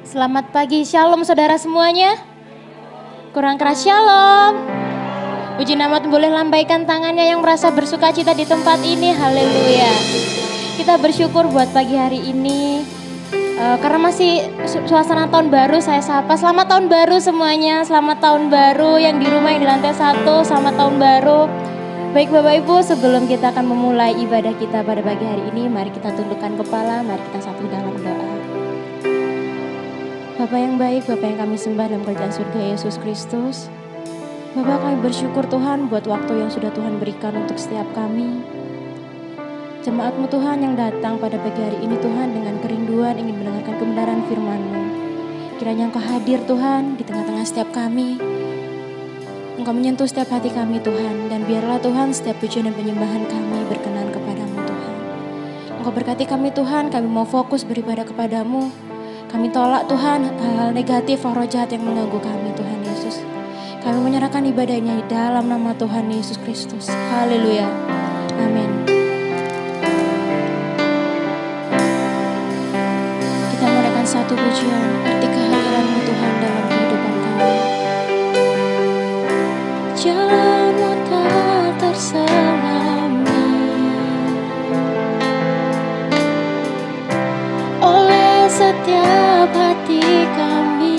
Selamat pagi, shalom saudara semuanya. Kurang keras shalom. Puji nama Tuhan, boleh lambaikan tangannya yang merasa bersuka cita di tempat ini. Haleluya. Kita bersyukur buat pagi hari ini. Karena masih suasana tahun baru, saya sapa selamat tahun baru semuanya. Selamat tahun baru yang di rumah yang di lantai 1, selamat tahun baru. Baik Bapak Ibu, sebelum kita akan memulai ibadah kita pada pagi hari ini, mari kita tundukkan kepala, mari kita satu dalam doa. Bapa yang baik, Bapa yang kami sembah dalam kerajaan surga Yesus Kristus. Bapa, kami bersyukur Tuhan buat waktu yang sudah Tuhan berikan untuk setiap kami. Jemaat-Mu Tuhan yang datang pada pagi hari ini Tuhan dengan kerinduan ingin mendengarkan kebenaran firman-Mu. Kiranya Engkau hadir Tuhan di tengah-tengah setiap kami. Engkau menyentuh setiap hati kami Tuhan. Dan biarlah Tuhan setiap pujian dan penyembahan kami berkenan kepada-Mu Tuhan. Engkau berkati kami Tuhan, kami mau fokus beribadah kepada-Mu. Kami tolak Tuhan hal-hal negatif, roh jahat yang mengganggu kami Tuhan Yesus. Kami menyerahkan ibadahnya di dalam nama Tuhan Yesus Kristus. Haleluya. Amin. Kita mulakan satu pujian, arti kehadiran-Mu Tuhan dalam kehidupan kami. Jalan-Mu tak terselami oleh setiap hati kami,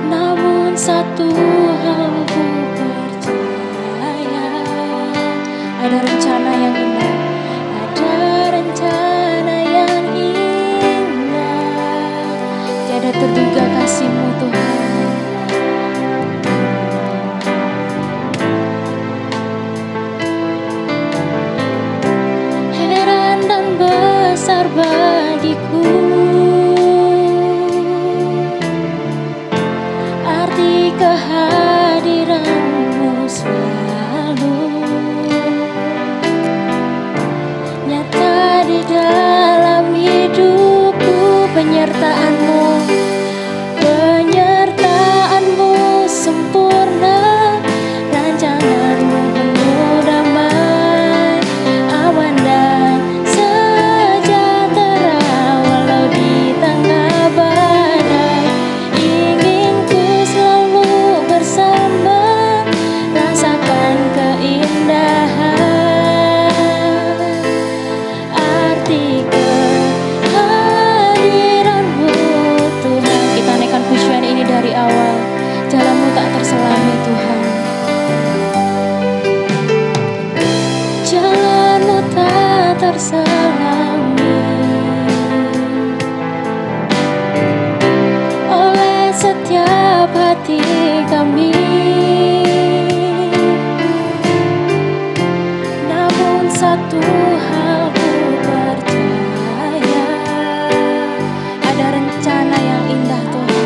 namun satu hal ku percaya, ada rencana yang indah, ada rencana yang indah, tiada terduga kasih-Mu Tuhan. Besar bagiku arti kehadiran-Mu selalu nyata di dalam hidupku. Penyertaan-Mu sempurna, rancangan-Mu penuh damai, aman dan jalan-Mu tak terselami Tuhan. Jalan-Mu tak terselami oleh setiap hati kami, namun satu hal ku percaya, ada rencana yang indah Tuhan.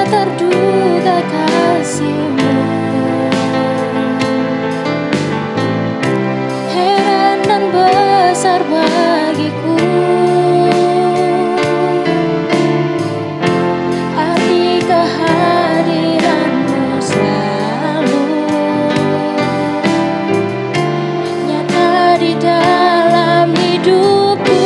Terduga kasih-Mu, heran dan besar bagiku arti kehadiran-Mu selalu nyata di dalam hidupku.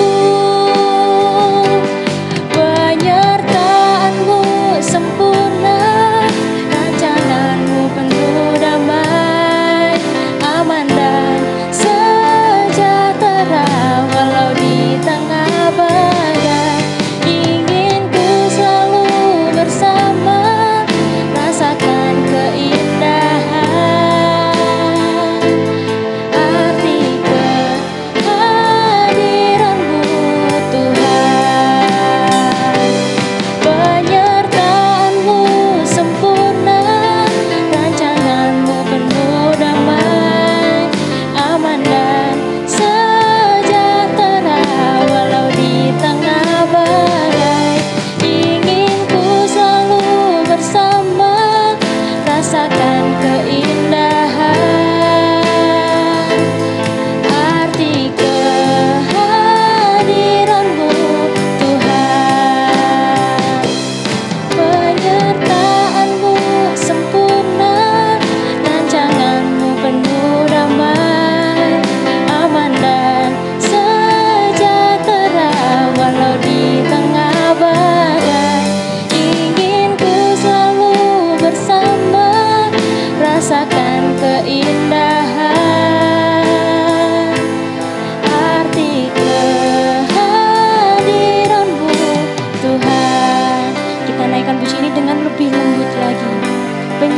Penyertaan-Mu sempurna, rancangan-Mu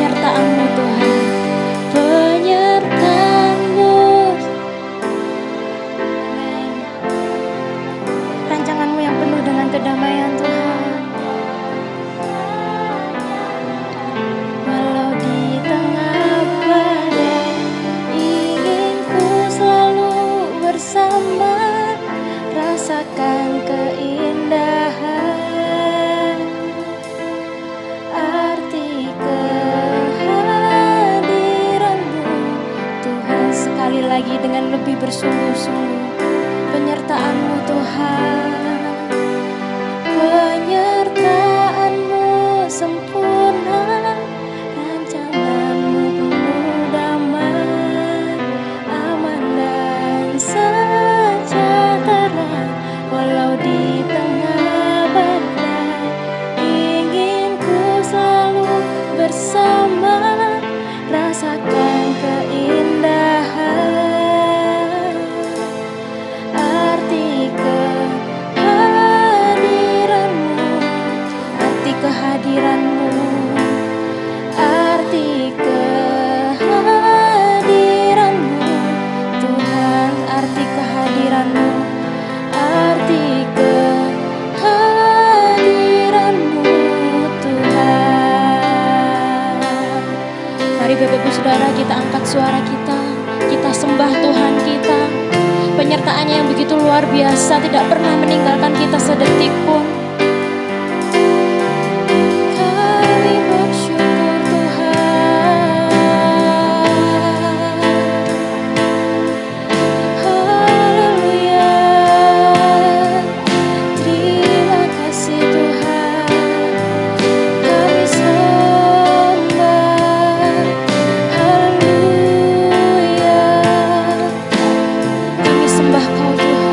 penyertaan-Mu Tuhan, penyertaan-Mu, rancangan-Mu yang penuh dengan kedamaian Tuhan. Walau di tengah badai, ingin ku selalu bersama, rasakan keindahan arti kehadiran-Mu Tuhan. Sekali lagi dengan lebih bersungguh-sungguh, penyertaan-Mu Tuhan, penyertaan-Mu sempurna, rancangan-Mu penuh damai, aman dan sejahtera. Walau di tengah badai, ingin ku selalu bersama, rasakan keindahan arti kehadiran-Mu, arti kehadiran-Mu, arti kehadiran-Mu Tuhan, arti kehadiran-Mu, arti kehadiran-Mu Tuhan. Mari Bapak Ibu Saudara, kita angkat suara kita sembah Tuhan kita. Penyertaan-Nya yang begitu luar biasa, tidak pernah meninggalkan kita sedetik pun. Kami bersyukur Tuhan. Haleluya. Terima kasih Tuhan. Kami sembah. Haleluya. Kami sembah Kau Tuhan.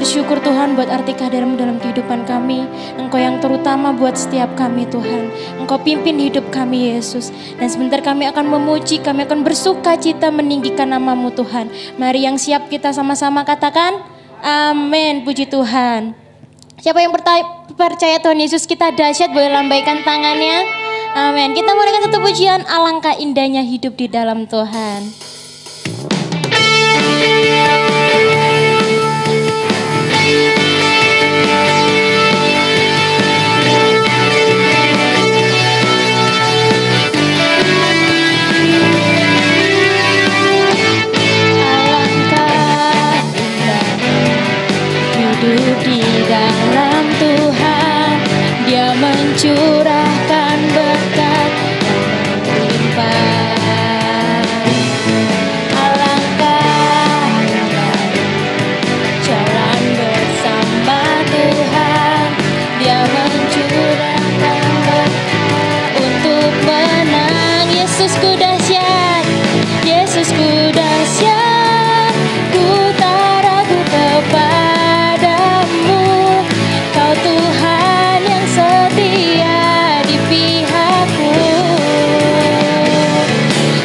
bersyukur Tuhan buat arti kehadiran-Mu dalam kehidupan kami. Engkau yang terutama buat setiap kami Tuhan. Engkau pimpin hidup kami Yesus. Dan sebentar kami akan memuji, kami akan bersuka cita meninggikan nama-Mu Tuhan. Mari yang siap kita sama-sama katakan amin, puji Tuhan. Siapa yang percaya Tuhan Yesus kita dahsyat, boleh lambaikan tangannya. Amin. Kita mulaikan satu pujian, alangkah indahnya hidup di dalam Tuhan. Di dalam Tuhan, Dia mencurahkan berkat yang melimpah. Alangkah jalan bersama Tuhan, Dia mencurahkan berkat untuk menang. Yesusku dahsyat, Yesusku dahsyat, ku tak ragu kepada Tuhan yang setia di pihakku.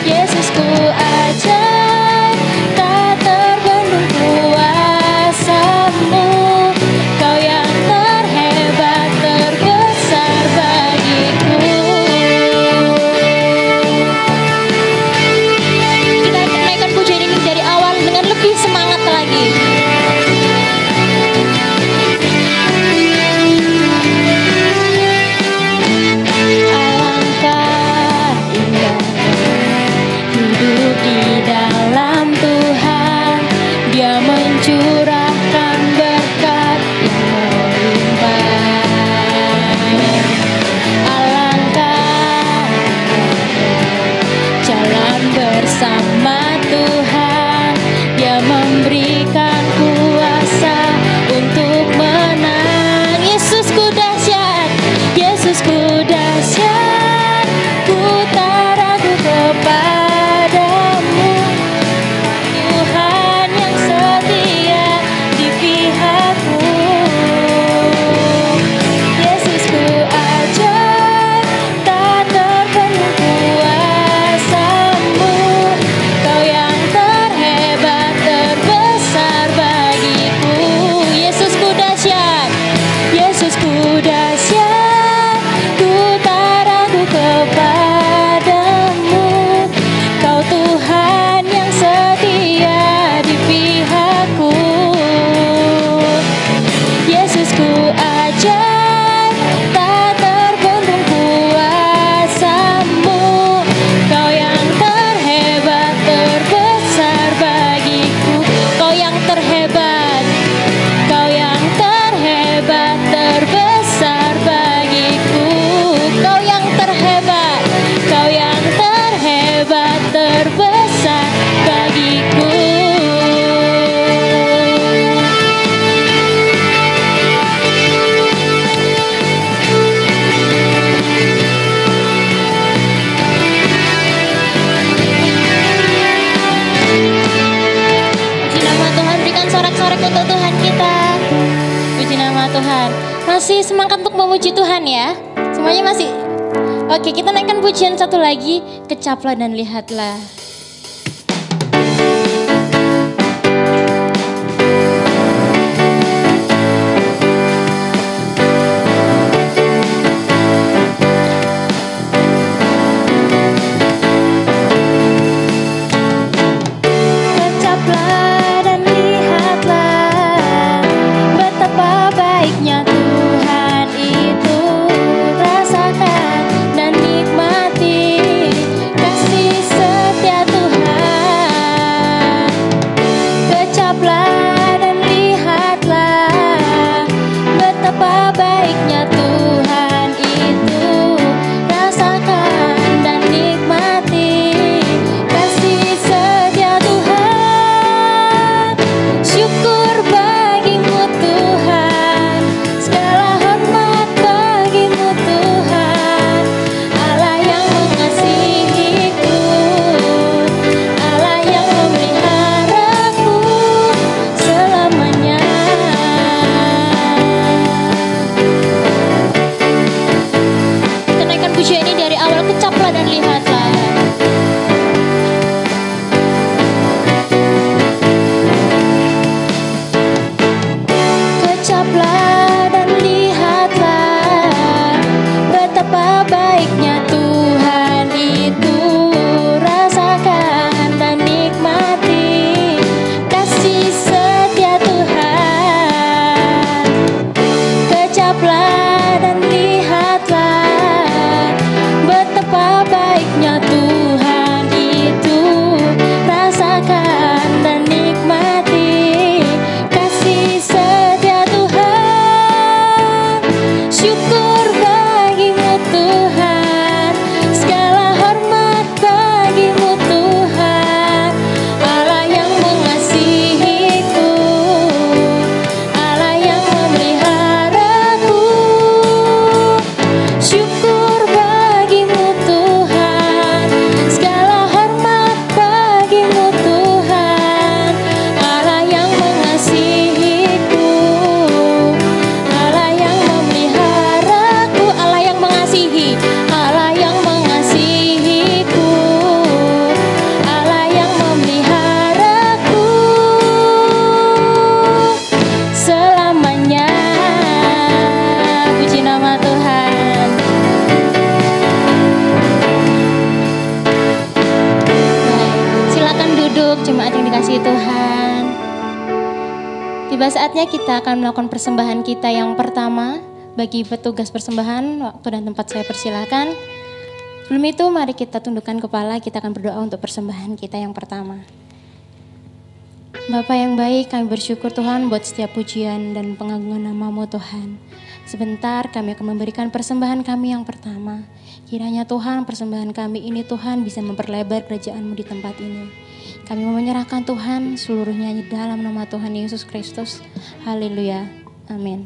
Yesusku ajaib, tak terbendung kuasa-Mu. Kau yang terhebat, terbesar bagiku. Kita akan naikkan pujian ini dari awal dengan lebih semangat lagi. Curahkan berkat yang melimpah. Alangkah jalan bersama Tuhan, Dia memberikan kuasa untuk menang. Yesusku dahsyat, Yesusku dahsyat, ku tak ragu kepada-Mu. Tuhan yang setia di pihakku. Yesusku ajaib, tak terbendung kuasa-Mu. Kau yang terhebat, terbesar bagiku. Yesusku dahsyat, Yesusku dahsyat, ku tak ragu kepada-Mu. Kau Tuhan yang setia di pihakku. Yesusku ajaib, tak terbendung kuasa-Mu. Kau yang terhebat, terbesar bagiku. Kau yang terhebat, Kau yang terhebat, terbesar bagiku. Kau yang terhebat, Kau yang terhebat, terbesar bagiku. Puji nama Tuhan, berikan sorak-sorak untuk Tuhan kita. Puji nama Tuhan. Masih semangat untuk memuji Tuhan ya? Semuanya masih? Oke, kita naikkan pujian satu lagi, kecaplah dan lihatlah. Kecaplah dan lihatlah betapa baiknya Tuhan itu. Rasakan dan nikmati kasih setia duduk, jemaat yang dikasihi Tuhan. Tiba saatnya kita akan melakukan persembahan kita yang pertama. Bagi petugas persembahan, waktu dan tempat saya persilakan. Sebelum itu mari kita tundukkan kepala, kita akan berdoa untuk persembahan kita yang pertama. Bapa yang baik, kami bersyukur Tuhan buat setiap pujian dan pengagungan nama-Mu Tuhan. Sebentar kami akan memberikan persembahan kami yang pertama. Kiranya Tuhan persembahan kami ini Tuhan bisa memperlebar kerajaan-Mu di tempat ini. Kami mau menyerahkan Tuhan seluruhnya dalam nama Tuhan Yesus Kristus. Haleluya. Amin.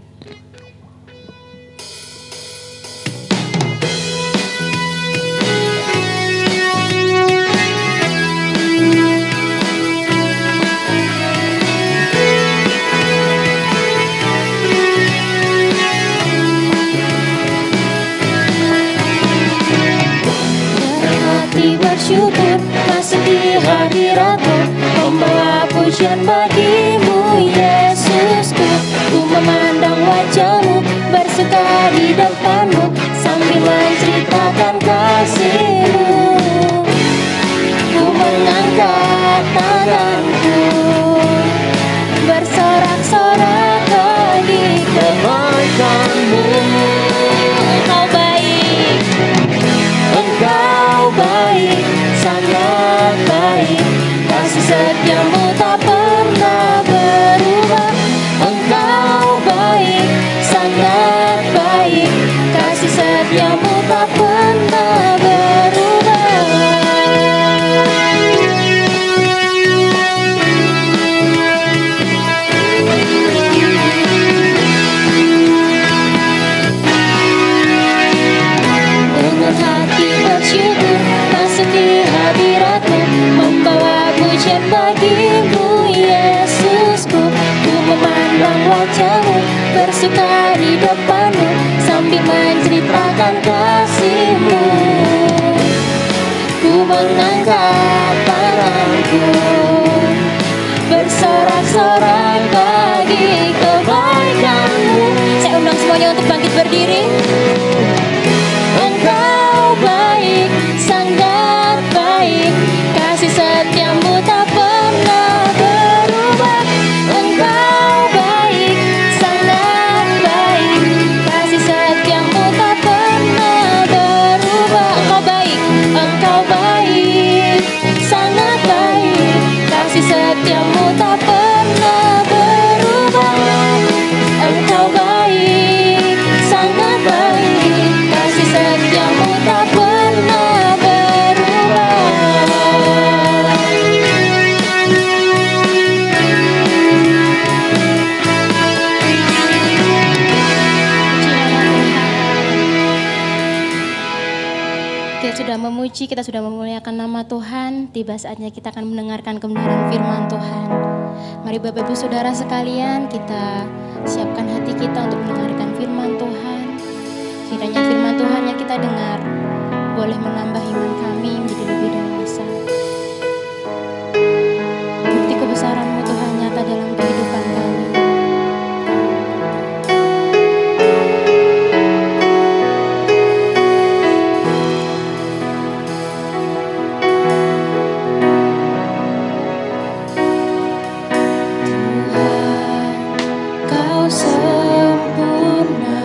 Bersyukur masuk di hadirat-Mu, membawa pujian bagi-Mu Yesusku. Ku memandang wajah-Mu, bersuka di depan-Mu, sambil menceritakan kasih-Mu. Ku mengangkat tanganku, bersorak-sorak di kebaikan-Mu. Engkau baik, Engkau baik, sangat baik, kasih setia-Mu tak pernah berubah. Engkau baik, sangat baik, kasih setia-Mu tak pernah berubah. Dengan hati bersyukur masuk di hadirat-Mu, membawa pujian bagi-Mu Yesusku. Ku memandang wajah-Mu, bersuka di depan-Mu, sambil menceritakan kasih-Mu. Ku mengangkat tanganku, bersorak-sorak bagi kebaikan-Mu. Saya undang semuanya untuk bangkit berdiri. Engkau baik, sangat baik, kasih setia-Mu tak pernah berubah. Engkau baik, sangat baik, kasih setia-Mu tak pernah berubah. Engkau baik, sangat baik, kasih setia-Mu tak pernah berubah. Engkau baik, sangat baik, kasih setia-Mu tak pernah berubah. Kita sudah memuji, kita sudah memuliakan nama Tuhan. Tiba saatnya kita akan mendengarkan kebenaran firman Tuhan. Mari Bapak Ibu Saudara sekalian, kita siapkan hati kita untuk mendengarkan firman Tuhan. Kiranya firman Tuhan yang kita dengar boleh menambah iman kami menjadi lebih dewasa. Bukti kebesaran-Mu Tuhan nyata dalam kehidupan kami. Tuhan, Kau sempurna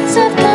serta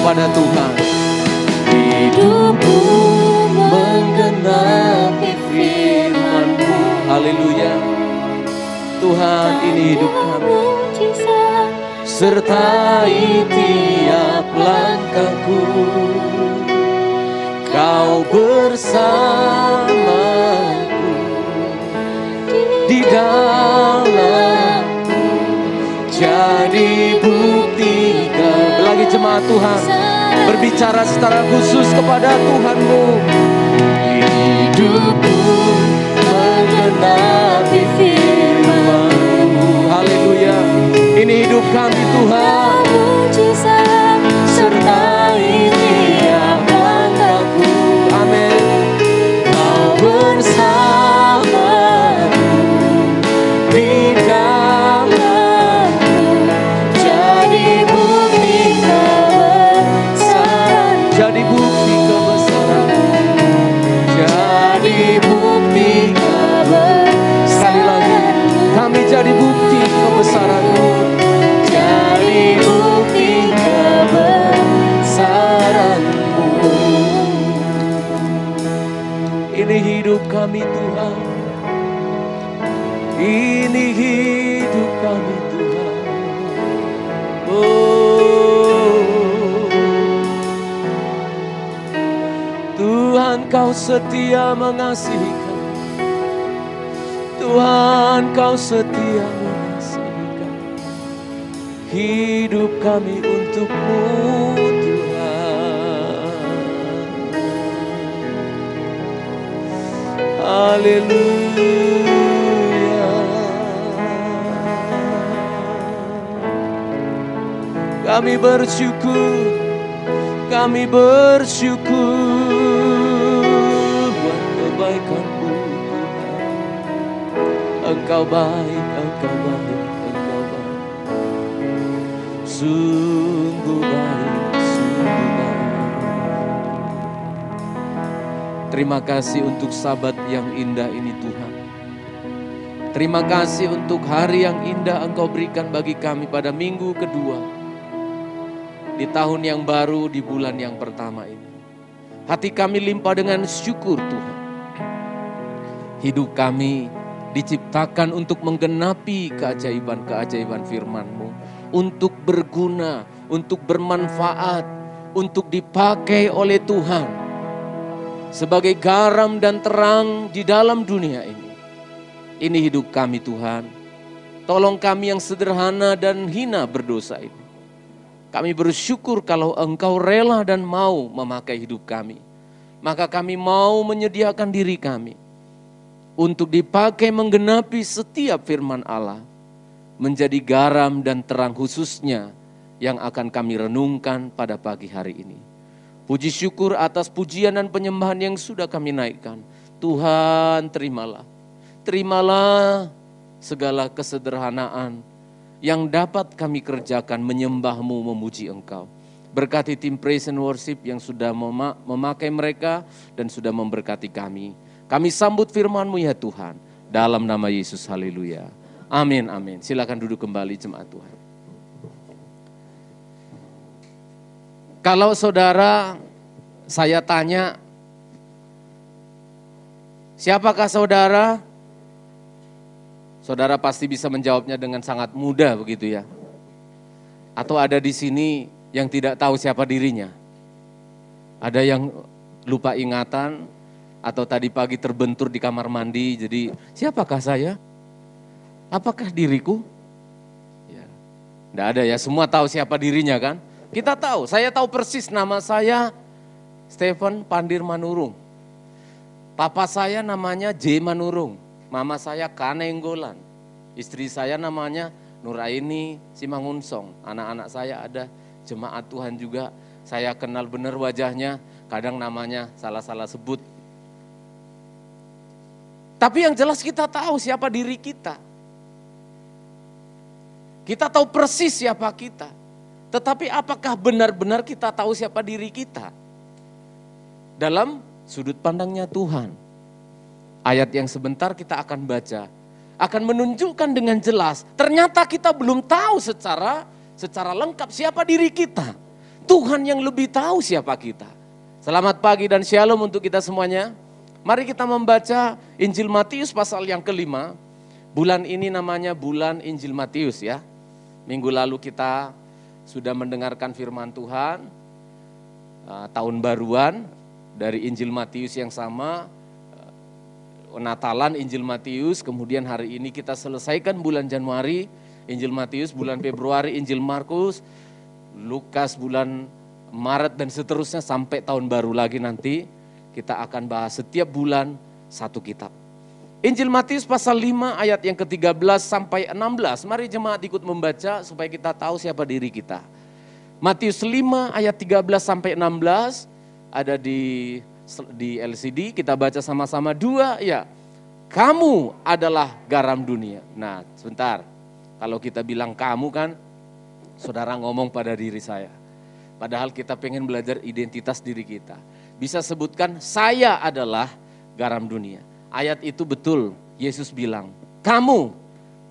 kepada Tuhan. Hidupku menggenapi firman-Mu. Haleluya. Tuhan, ini hidup kami. Sertai tiap langkahku, Kau bersamaku di dalamku, jadi bukti. Lagi jemaat Tuhan berbicara secara khusus kepada Tuhan-Mu. Hidupku menggenapi firman-Mu. Haleluya. Ini hidup kami Tuhan. Sertai tiap langkahku. Amin. Kau bersamaku di dalamku, jadi bukti kebesaran. Jadi bukti kebesaran. Jadi bukti kebesaran. Sekali lagi, kami jadi bukti kebesaran-Mu. Jadi bukti kebesaran-Mu. Ini hidup kami Tuhan. Ini hidup kami Tuhan. Oh, Tuhan, Kau setia mengasihi kami. Tuhan, Kau setia mengasihi kami. Hidup kami untuk-Mu Tuhan. Haleluya. Kami bersyukur, kami bersyukur buat kebaikan-Mu Tuhan. Engkau baik, Engkau baik, Engkau baik. Sungguh baik, sungguh baik. Terima kasih untuk Sabat yang indah ini Tuhan. Terima kasih untuk hari yang indah Engkau berikan bagi kami pada minggu kedua. Di tahun yang baru, di bulan yang pertama ini. Hati kami limpah dengan syukur Tuhan. Hidup kami diciptakan untuk menggenapi keajaiban-keajaiban firman-Mu. Untuk berguna, untuk bermanfaat, untuk dipakai oleh Tuhan. Sebagai garam dan terang di dalam dunia ini. Ini hidup kami Tuhan. Tolong kami yang sederhana dan hina berdosa ini. Kami bersyukur kalau Engkau rela dan mau memakai hidup kami. Maka kami mau menyediakan diri kami untuk dipakai menggenapi setiap firman Allah. Menjadi garam dan terang khususnya yang akan kami renungkan pada pagi hari ini. Puji syukur atas pujian dan penyembahan yang sudah kami naikkan. Tuhan terimalah. Terimalah segala kesederhanaan yang dapat kami kerjakan menyembah-Mu, memuji Engkau. Berkati tim praise and worship yang sudah memakai mereka dan sudah memberkati kami. Kami sambut firman-Mu ya Tuhan. Dalam nama Yesus, haleluya. Amin, amin. Silakan duduk kembali jemaat Tuhan. Kalau saudara, saya tanya, siapakah saudara? Saudara pasti bisa menjawabnya dengan sangat mudah begitu ya. Atau ada di sini yang tidak tahu siapa dirinya. Ada yang lupa ingatan atau tadi pagi terbentur di kamar mandi. Jadi siapakah saya? Apakah diriku? Ya, tidak ada ya, semua tahu siapa dirinya kan. Kita tahu, saya tahu persis nama saya Stephen Pandir Manurung. Papa saya namanya J Manurung. Mama saya Kanenggolan, istri saya namanya Nuraini Simangunsong, anak-anak saya ada jemaat Tuhan juga, saya kenal benar wajahnya, kadang namanya salah-salah sebut. Tapi yang jelas kita tahu siapa diri kita. Kita tahu persis siapa kita, tetapi apakah benar-benar kita tahu siapa diri kita? Dalam sudut pandangnya Tuhan. Ayat yang sebentar kita akan baca akan menunjukkan dengan jelas ternyata kita belum tahu secara lengkap siapa diri kita. Tuhan yang lebih tahu siapa kita. Selamat pagi dan shalom untuk kita semuanya. Mari kita membaca Injil Matius pasal yang kelima. Bulan ini namanya bulan Injil Matius ya. Minggu lalu kita sudah mendengarkan firman Tuhan. Tahun baruan dari Injil Matius yang sama. Natalan Injil Matius. Kemudian hari ini kita selesaikan bulan Januari Injil Matius, bulan Februari Injil Markus, Lukas bulan Maret dan seterusnya sampai tahun baru lagi nanti. Kita akan bahas setiap bulan satu kitab. Injil Matius pasal 5 ayat yang ke-13 sampai 16. Mari jemaat ikut membaca supaya kita tahu siapa diri kita. Matius 5 ayat 13 sampai 16 ada di LCD. Kita baca sama-sama 2 ya. Kamu adalah garam dunia. Nah, sebentar. Kalau kita bilang kamu kan saudara ngomong pada diri saya. Padahal kita pengen belajar identitas diri kita. Bisa sebutkan saya adalah garam dunia. Ayat itu betul, Yesus bilang, kamu.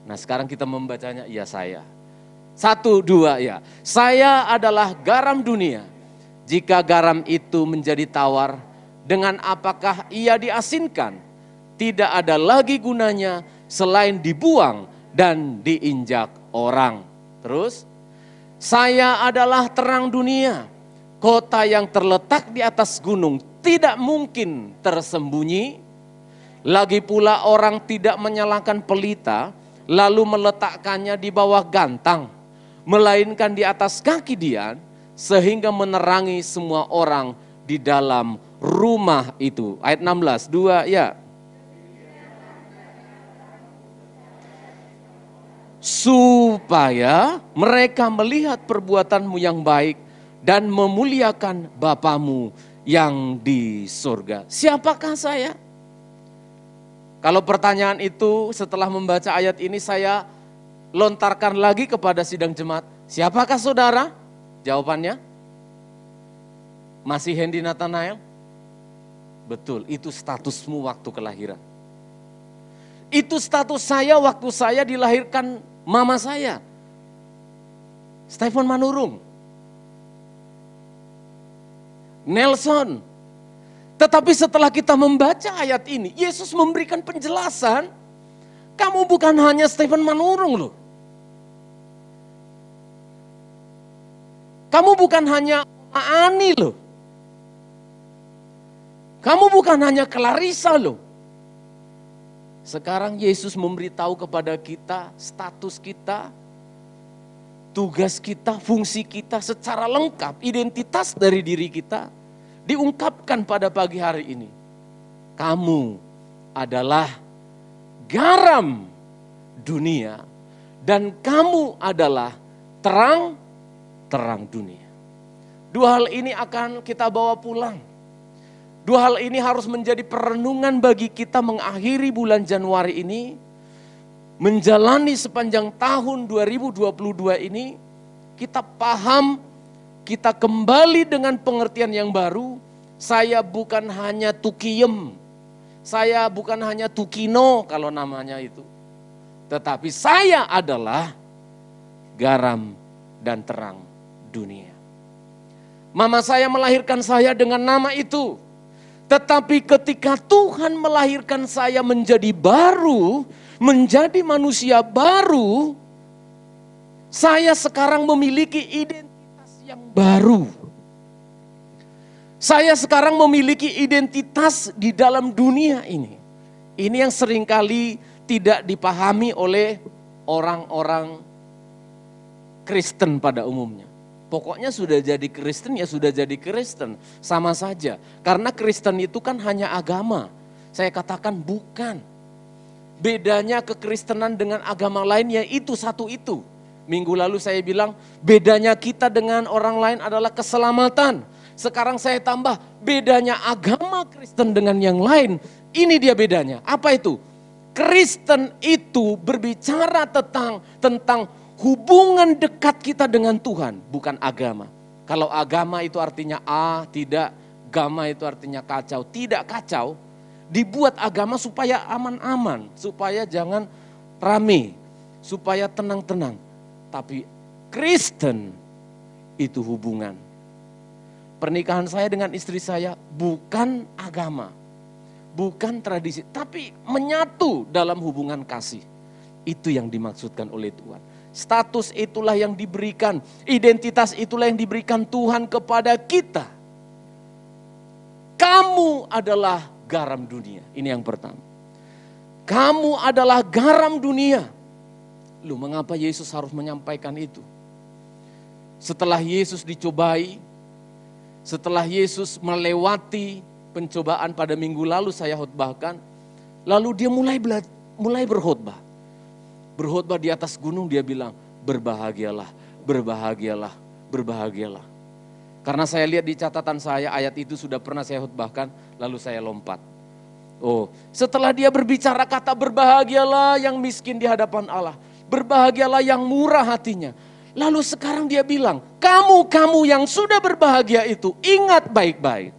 Nah sekarang kita membacanya, ya saya. 1, 2 ya. Saya adalah garam dunia. Jika garam itu menjadi tawar, dengan apakah ia diasinkan? Tidak ada lagi gunanya selain dibuang dan diinjak orang. Terus, saya adalah terang dunia. Kota yang terletak di atas gunung tidak mungkin tersembunyi. Lagi pula orang tidak menyalakan pelita lalu meletakkannya di bawah gantang. Melainkan di atas kaki dian sehingga menerangi semua orang di dalam rumah itu. Ayat 16, 2 ya. Supaya mereka melihat perbuatanmu yang baik dan memuliakan Bapamu yang di surga. Siapakah saya? Kalau pertanyaan itu setelah membaca ayat ini saya lontarkan lagi kepada sidang jemaat. Siapakah saudara? Jawabannya? Masih Hendy Nathanael? Betul, itu statusmu waktu kelahiran. Itu status saya waktu saya dilahirkan mama saya. Stephen Manurung. Nelson. Tetapi setelah kita membaca ayat ini, Yesus memberikan penjelasan, kamu bukan hanya Stephen Manurung loh. Kamu bukan hanya Ani loh. Kamu bukan hanya Clarissa loh. Sekarang Yesus memberitahu kepada kita status kita, tugas kita, fungsi kita secara lengkap, identitas dari diri kita diungkapkan pada pagi hari ini. Kamu adalah garam dunia dan kamu adalah terang dunia. 2 hal ini akan kita bawa pulang. 2 hal ini harus menjadi perenungan bagi kita mengakhiri bulan Januari ini. Menjalani sepanjang tahun 2022 ini, kita paham, kita kembali dengan pengertian yang baru. Saya bukan hanya tukiem, saya bukan hanya tukino kalau namanya itu. Tetapi saya adalah garam dan terang dunia. Mama saya melahirkan saya dengan nama itu. Tetapi ketika Tuhan melahirkan saya menjadi baru, menjadi manusia baru, saya sekarang memiliki identitas yang baru. Saya sekarang memiliki identitas di dalam dunia ini. Ini yang seringkali tidak dipahami oleh orang-orang Kristen pada umumnya. Pokoknya sudah jadi Kristen ya sudah jadi Kristen, sama saja. Karena Kristen itu kan hanya agama. Saya katakan bukan. Bedanya kekristenan dengan agama lain ya itu satu itu. Minggu lalu saya bilang bedanya kita dengan orang lain adalah keselamatan. Sekarang saya tambah bedanya agama Kristen dengan yang lain. Ini dia bedanya. Apa itu? Kristen itu berbicara tentang hubungan dekat kita dengan Tuhan, bukan agama. Kalau agama itu artinya tidak, agama itu artinya kacau. Tidak kacau, dibuat agama supaya aman-aman, supaya jangan rame, supaya tenang-tenang. Tapi Kristen itu hubungan pernikahan saya dengan istri saya bukan agama, bukan tradisi, tapi menyatu dalam hubungan kasih. Itu yang dimaksudkan oleh Tuhan. Status itulah yang diberikan, identitas itulah yang diberikan Tuhan kepada kita. Kamu adalah garam dunia. Ini yang pertama. Kamu adalah garam dunia. Loh, mengapa Yesus harus menyampaikan itu? Setelah Yesus dicobai, setelah Yesus melewati pencobaan pada minggu lalu saya khotbahkan, lalu dia mulai berkhotbah. Berkhotbah di atas gunung, dia bilang, berbahagialah, berbahagialah, berbahagialah. Karena saya lihat di catatan saya ayat itu sudah pernah saya khotbahkan, lalu saya lompat. Oh, setelah dia berbicara kata berbahagialah yang miskin di hadapan Allah, berbahagialah yang murah hatinya. Lalu sekarang dia bilang, kamu yang sudah berbahagia itu, ingat baik-baik.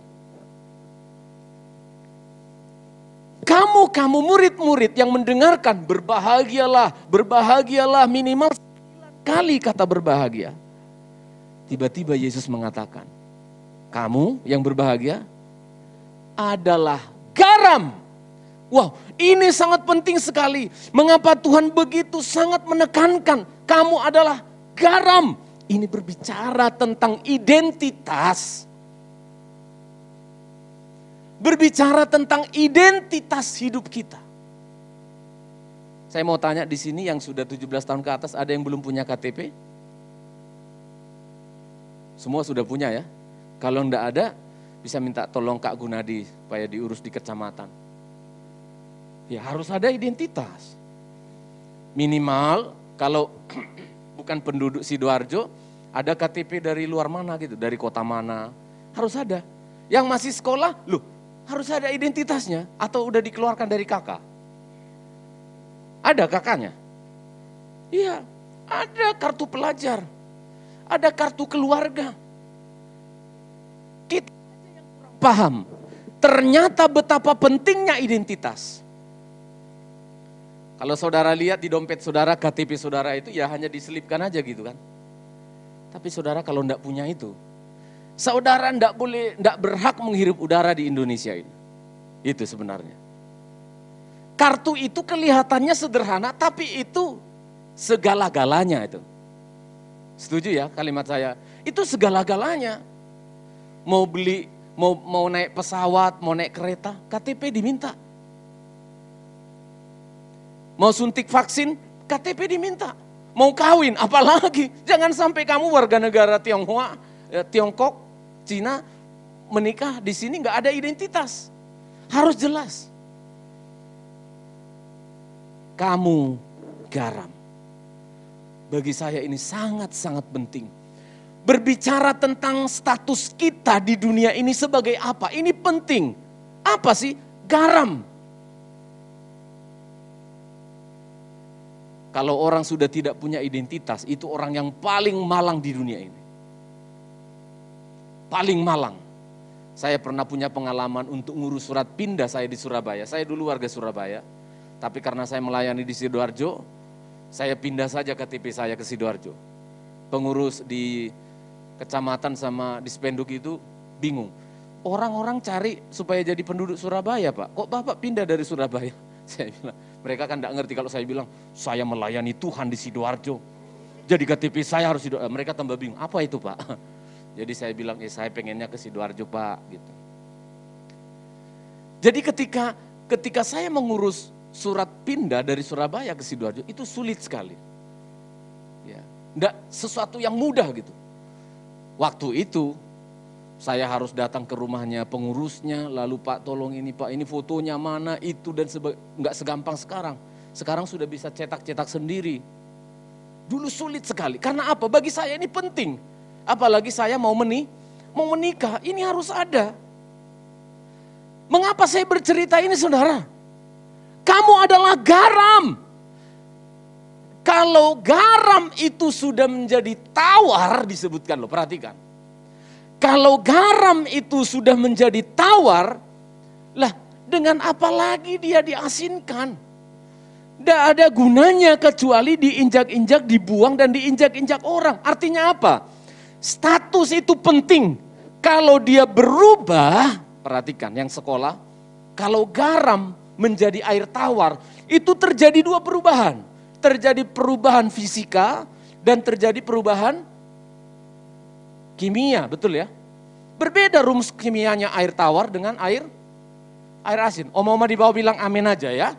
Kamu murid-murid yang mendengarkan berbahagialah, berbahagialah, minimal 9 kali kata berbahagia. Tiba-tiba Yesus mengatakan, kamu yang berbahagia adalah garam. Wow, ini sangat penting sekali. Mengapa Tuhan begitu sangat menekankan kamu adalah garam? Ini berbicara tentang identitas. Berbicara tentang identitas hidup kita. Saya mau tanya di sini yang sudah 17 tahun ke atas, ada yang belum punya KTP? Semua sudah punya ya? Kalau enggak ada, bisa minta tolong Kak Gunadi supaya diurus di kecamatan. Ya harus ada identitas. Minimal kalau bukan penduduk Sidoarjo, ada KTP dari luar mana gitu, dari kota mana, harus ada. Yang masih sekolah, loh harus ada identitasnya atau udah dikeluarkan dari kakak? Ada kakaknya? Iya, ada kartu pelajar, ada kartu keluarga. Kita yang kurang paham, ternyata betapa pentingnya identitas. Kalau saudara lihat di dompet saudara, KTP saudara itu ya hanya diselipkan aja gitu kan. Tapi saudara kalau enggak punya itu, saudara enggak berhak menghirup udara di Indonesia ini. Itu sebenarnya. Kartu itu kelihatannya sederhana, tapi itu segala-galanya itu. Setuju ya kalimat saya? Itu segala-galanya. Mau beli, mau naik pesawat, mau naik kereta, KTP diminta. Mau suntik vaksin, KTP diminta. Mau kawin, apalagi. Jangan sampai kamu warga negara Tionghoa, Tiongkok, Cina, menikah di sini nggak ada identitas. Harus jelas. Kamu garam. Bagi saya ini sangat-sangat penting. Berbicara tentang status kita di dunia ini sebagai apa? Ini penting. Apa sih? Garam. Kalau orang sudah tidak punya identitas, itu orang yang paling malang di dunia ini. Paling malang. Saya pernah punya pengalaman untuk ngurus surat pindah saya di Surabaya. Saya dulu warga Surabaya, tapi karena saya melayani di Sidoarjo, saya pindah saja KTP saya ke Sidoarjo. Pengurus di kecamatan sama di Spenduk itu bingung. Orang-orang cari supaya jadi penduduk Surabaya, Pak. Kok Bapak pindah dari Surabaya? Saya bilang, mereka kan enggak ngerti kalau saya bilang, saya melayani Tuhan di Sidoarjo. Jadi KTP saya harus Sidoarjo. Mereka tambah bingung, apa itu Pak? Jadi saya bilang, saya pengennya ke Sidoarjo Pak. Gitu. Jadi ketika saya mengurus surat pindah dari Surabaya ke Sidoarjo, itu sulit sekali. Ya, enggak sesuatu yang mudah gitu. Waktu itu, saya harus datang ke rumahnya pengurusnya, lalu Pak tolong ini Pak, ini fotonya mana, itu dan enggak segampang sekarang. Sekarang sudah bisa cetak-cetak sendiri. Dulu sulit sekali, karena apa? Bagi saya ini penting. Apalagi saya mau menikah, ini harus ada. Mengapa saya bercerita ini saudara? Kamu adalah garam. Kalau garam itu sudah menjadi tawar, disebutkan loh, perhatikan. Kalau garam itu sudah menjadi tawar, lah dengan apa lagi dia diasinkan? Tidak ada gunanya kecuali diinjak-injak, dibuang dan diinjak-injak orang. Artinya apa? Status itu penting. Kalau dia berubah, perhatikan yang sekolah, kalau garam menjadi air tawar, itu terjadi dua perubahan. Terjadi perubahan fisika dan terjadi perubahan kimia, betul ya? Berbeda rumus kimianya air tawar dengan air asin. Oma-oma di bawah bilang amin aja ya.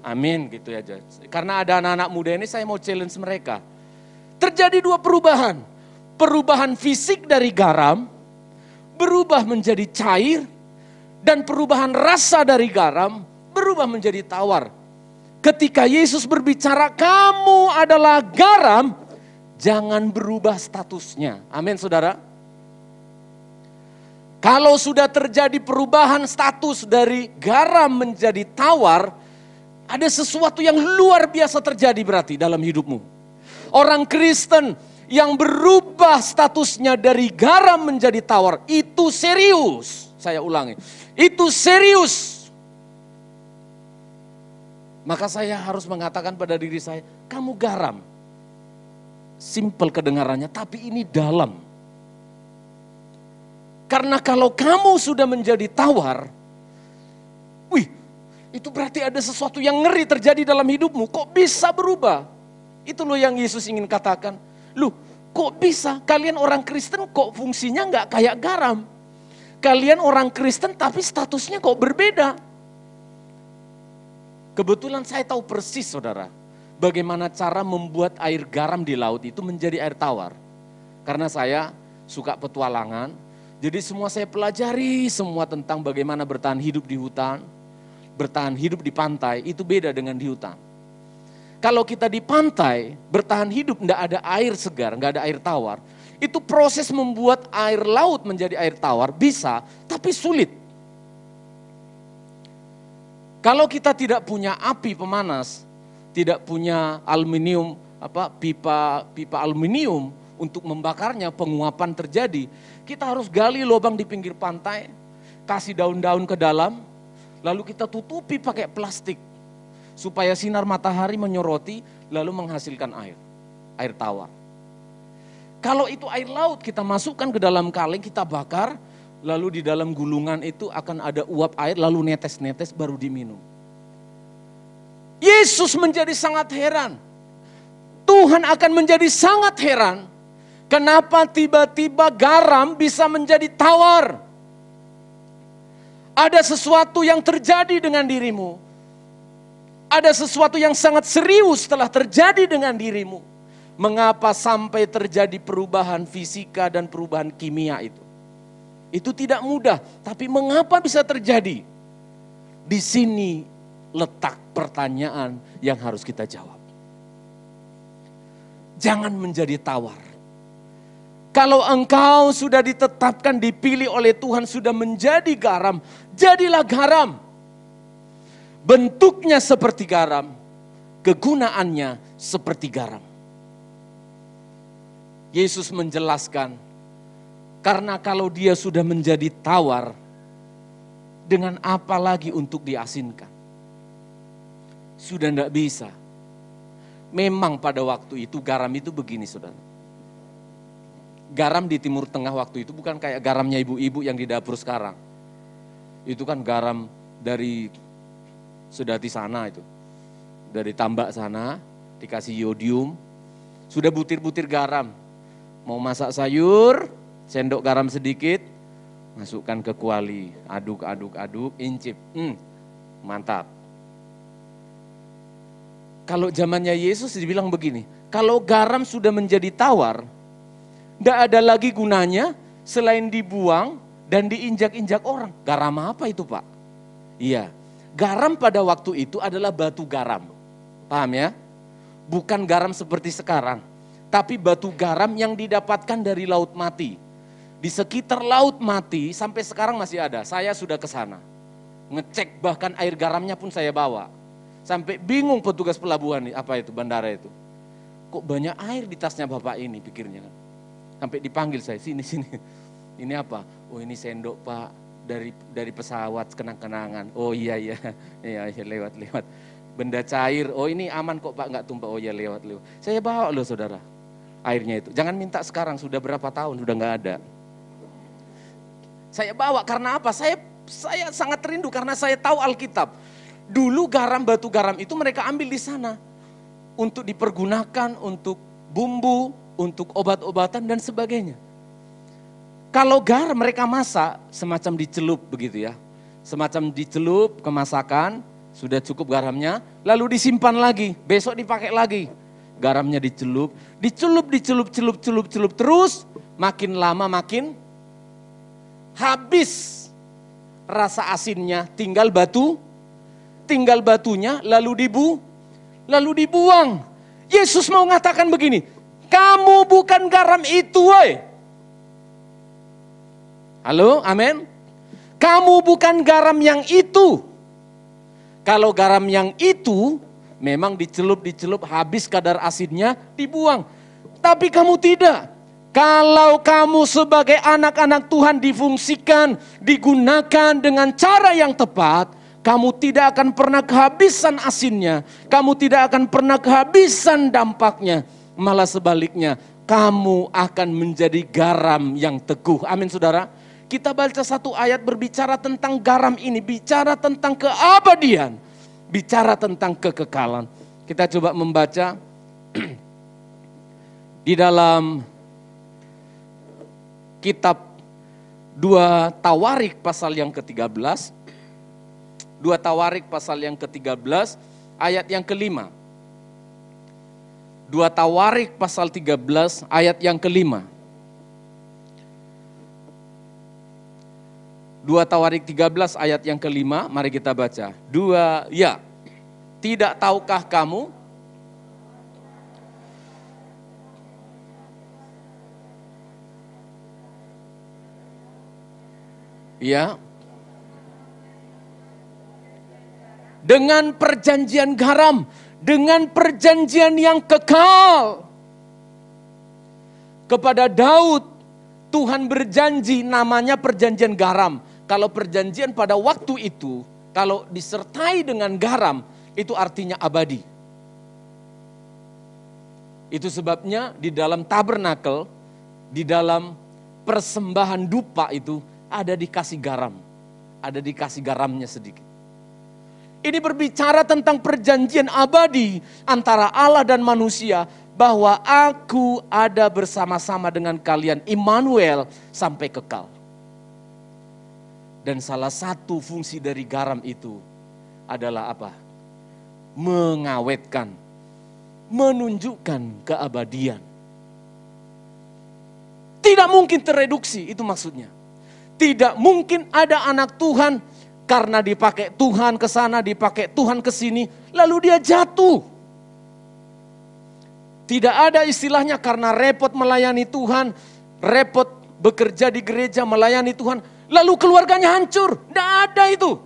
Amin gitu aja. Karena ada anak-anak muda ini saya mau challenge mereka. Terjadi dua perubahan. Perubahan fisik dari garam berubah menjadi cair dan perubahan rasa dari garam berubah menjadi tawar. Ketika Yesus berbicara kamu adalah garam, jangan berubah statusnya. Amin saudara. Kalau sudah terjadi perubahan status dari garam menjadi tawar, ada sesuatu yang luar biasa terjadi berarti dalam hidupmu. Orang Kristen yang berubah statusnya dari garam menjadi tawar, itu serius. Saya ulangi, itu serius. Maka saya harus mengatakan pada diri saya, kamu garam. Simple kedengarannya, tapi ini dalam. Karena kalau kamu sudah menjadi tawar, itu berarti ada sesuatu yang ngeri terjadi dalam hidupmu. Kok bisa berubah? Itu loh yang Yesus ingin katakan. Loh, kok bisa? Kalian orang Kristen kok fungsinya nggak kayak garam? Kalian orang Kristen tapi statusnya kok berbeda? Kebetulan saya tahu persis saudara, bagaimana cara membuat air garam di laut itu menjadi air tawar. Karena saya suka petualangan, jadi semua saya pelajari semua tentang bagaimana bertahan hidup di hutan, bertahan hidup di pantai, itu beda dengan di hutan. Kalau kita di pantai, bertahan hidup enggak ada air segar, enggak ada air tawar. Itu proses membuat air laut menjadi air tawar bisa, tapi sulit. Kalau kita tidak punya api pemanas, tidak punya aluminium, pipa aluminium untuk membakarnya, penguapan terjadi. Kita harus gali lubang di pinggir pantai, kasih daun-daun ke dalam, lalu kita tutupi pakai plastik. Supaya sinar matahari menyoroti lalu menghasilkan air tawar. Kalau itu air laut kita masukkan ke dalam kaleng, kita bakar, lalu di dalam gulungan itu akan ada uap air lalu netes-netes baru diminum. Yesus menjadi sangat heran. Tuhan akan menjadi sangat heran. Kenapa tiba-tiba garam bisa menjadi tawar? Ada sesuatu yang terjadi dengan dirimu. Ada sesuatu yang sangat serius telah terjadi dengan dirimu. Mengapa sampai terjadi perubahan fisika dan perubahan kimia itu? Itu tidak mudah, tapi mengapa bisa terjadi? Di sini letak pertanyaan yang harus kita jawab. Jangan menjadi tawar. Kalau engkau sudah ditetapkan, dipilih oleh Tuhan, sudah menjadi garam, jadilah garam. Bentuknya seperti garam, kegunaannya seperti garam. Yesus menjelaskan, karena kalau dia sudah menjadi tawar, dengan apa lagi untuk diasinkan? Sudah tidak bisa. Memang pada waktu itu garam itu begini saudara. Garam di Timur Tengah waktu itu bukan kayak garamnya ibu-ibu yang di dapur sekarang. Itu kan garam dari Sedati sana itu, dari tambak sana, dikasih yodium, sudah butir-butir garam. Mau masak sayur, sendok garam sedikit, masukkan ke kuali, aduk, incip, mantap. Kalau zamannya Yesus dibilang begini, kalau garam sudah menjadi tawar, tidak ada lagi gunanya selain dibuang dan diinjak-injak orang. Garam apa itu Pak? Iya. Garam pada waktu itu adalah batu garam, paham ya? Bukan garam seperti sekarang, tapi batu garam yang didapatkan dari Laut Mati. Di sekitar Laut Mati sampai sekarang masih ada, saya sudah ke sana. Ngecek bahkan air garamnya pun saya bawa. Sampai bingung petugas pelabuhan, bandara itu. Kok banyak air di tasnya bapak ini pikirnya kan. Sampai dipanggil saya, sini. Ini apa? Oh ini sendok Pak. Dari pesawat kenang-kenangan. Oh iya lewat. Benda cair. Oh ini aman kok Pak, nggak tumpah. Oh iya lewat. Saya bawa loh saudara airnya itu. Jangan minta sekarang, sudah berapa tahun sudah nggak ada. Saya bawa karena apa? Saya sangat rindu karena saya tahu Alkitab. Dulu batu garam itu mereka ambil di sana. Untuk dipergunakan, untuk bumbu, untuk obat-obatan dan sebagainya. Kalau garam mereka masak, semacam dicelup begitu ya. Semacam dicelup ke masakan, sudah cukup garamnya, lalu disimpan lagi, besok dipakai lagi. Garamnya dicelup, celup, terus makin lama makin habis rasa asinnya, tinggal batunya lalu dibuang. Yesus mau mengatakan begini, kamu bukan garam itu, woy. Halo, amin. Kamu bukan garam yang itu. Kalau garam yang itu memang dicelup, habis kadar asinnya dibuang. Tapi kamu tidak. Kalau kamu sebagai anak-anak Tuhan difungsikan, digunakan dengan cara yang tepat, kamu tidak akan pernah kehabisan asinnya. Kamu tidak akan pernah kehabisan dampaknya. Malah sebaliknya, kamu akan menjadi garam yang teguh. Amin saudara. Kita baca satu ayat berbicara tentang garam ini, bicara tentang keabadian, bicara tentang kekekalan. Kita coba membaca di dalam kitab 2 Tawarik pasal yang ke-13. 2 Tawarik pasal yang ke-13 ayat yang ke-5. 2 Tawarik pasal 13 ayat yang ke-5. 2 Tawarik 13 ayat yang ke-5, mari kita baca. 2, ya. Tidak tahukah kamu? Ya. Dengan perjanjian garam, dengan perjanjian yang kekal. Kepada Daud, Tuhan berjanji namanya perjanjian garam. Kalau perjanjian pada waktu itu, kalau disertai dengan garam, itu artinya abadi. Itu sebabnya di dalam tabernakel, di dalam persembahan dupa itu ada dikasih garam. Ada dikasih garamnya sedikit. Ini berbicara tentang perjanjian abadi antara Allah dan manusia. Bahwa aku ada bersama-sama dengan kalian, Immanuel, sampai kekal. Dan salah satu fungsi dari garam itu adalah apa? Mengawetkan, menunjukkan keabadian. Tidak mungkin tereduksi, itu maksudnya. Tidak mungkin ada anak Tuhan karena dipakai Tuhan ke sana, dipakai Tuhan ke sini, lalu dia jatuh. Tidak ada istilahnya karena repot melayani Tuhan, repot bekerja di gereja melayani Tuhan, lalu keluarganya hancur. Tidak ada itu.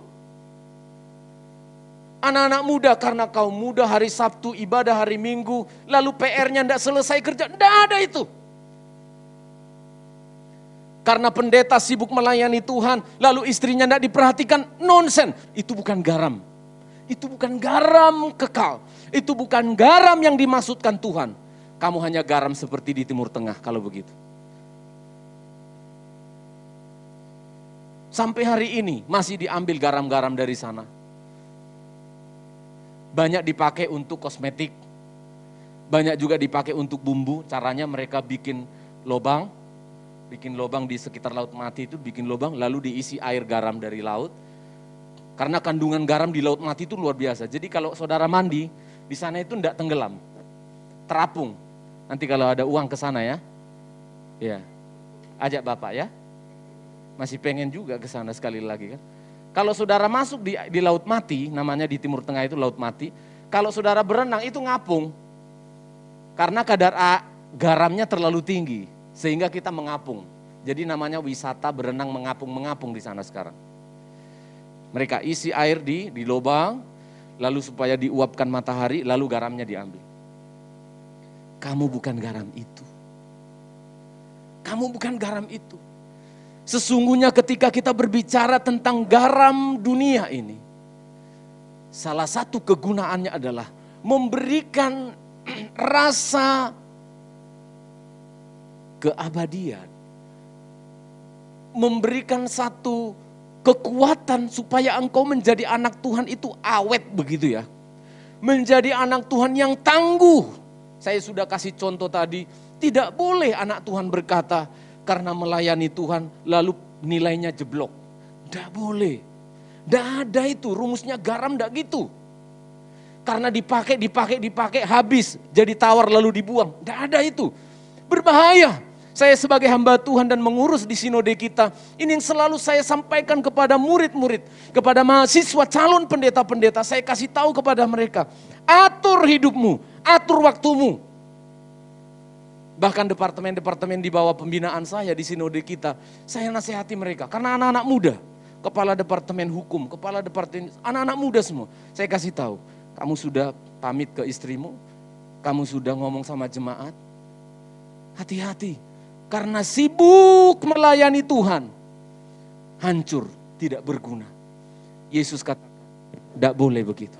Anak-anak muda karena kaum muda hari Sabtu ibadah hari Minggu, lalu PR-nya tidak selesai kerja. Tidak ada itu. Karena pendeta sibuk melayani Tuhan, lalu istrinya tidak diperhatikan, nonsen. Itu bukan garam. Itu bukan garam kekal. Itu bukan garam yang dimaksudkan Tuhan. Kamu hanya garam seperti di Timur Tengah kalau begitu. Sampai hari ini masih diambil garam-garam dari sana. Banyak dipakai untuk kosmetik. Banyak juga dipakai untuk bumbu. Caranya mereka bikin lubang di sekitar Laut Mati itu, bikin lubang lalu diisi air garam dari laut. Karena kandungan garam di Laut Mati itu luar biasa. Jadi kalau saudara mandi, di sana itu tidak tenggelam. Terapung. Nanti kalau ada uang ke sana ya. Ya. Ajak Bapak ya. Masih pengen juga ke sana sekali lagi kan. Kalau saudara masuk di Laut Mati, namanya di Timur Tengah itu Laut Mati. Kalau saudara berenang itu ngapung. Karena kadar garamnya terlalu tinggi. Sehingga kita mengapung. Jadi namanya wisata berenang mengapung di sana sekarang. Mereka isi air di lubang, lalu supaya diuapkan matahari, lalu garamnya diambil. Kamu bukan garam itu. Kamu bukan garam itu. Sesungguhnya ketika kita berbicara tentang garam dunia ini, salah satu kegunaannya adalah memberikan rasa keabadian. memberikan satu kekuatan supaya engkau menjadi anak Tuhan itu awet begitu ya. Menjadi anak Tuhan yang tangguh. Saya sudah kasih contoh tadi, tidak boleh anak Tuhan berkata karena melayani Tuhan lalu nilainya jeblok. Tidak boleh. Tidak ada itu, rumusnya garam tidak gitu. Karena dipakai habis, jadi tawar lalu dibuang. Tidak ada itu, berbahaya. Saya sebagai hamba Tuhan dan mengurus di sinode kita, ini yang selalu saya sampaikan kepada murid-murid, kepada mahasiswa calon pendeta-pendeta, saya kasih tahu kepada mereka, atur hidupmu, atur waktumu. Bahkan departemen-departemen di bawah pembinaan saya di sinode kita, saya nasihati mereka, karena anak-anak muda, kepala departemen hukum, kepala departemen, anak-anak muda semua, saya kasih tahu, kamu sudah pamit ke istrimu, kamu sudah ngomong sama jemaat, hati-hati. Karena sibuk melayani Tuhan, hancur, tidak berguna. Yesus kata, tidak boleh begitu.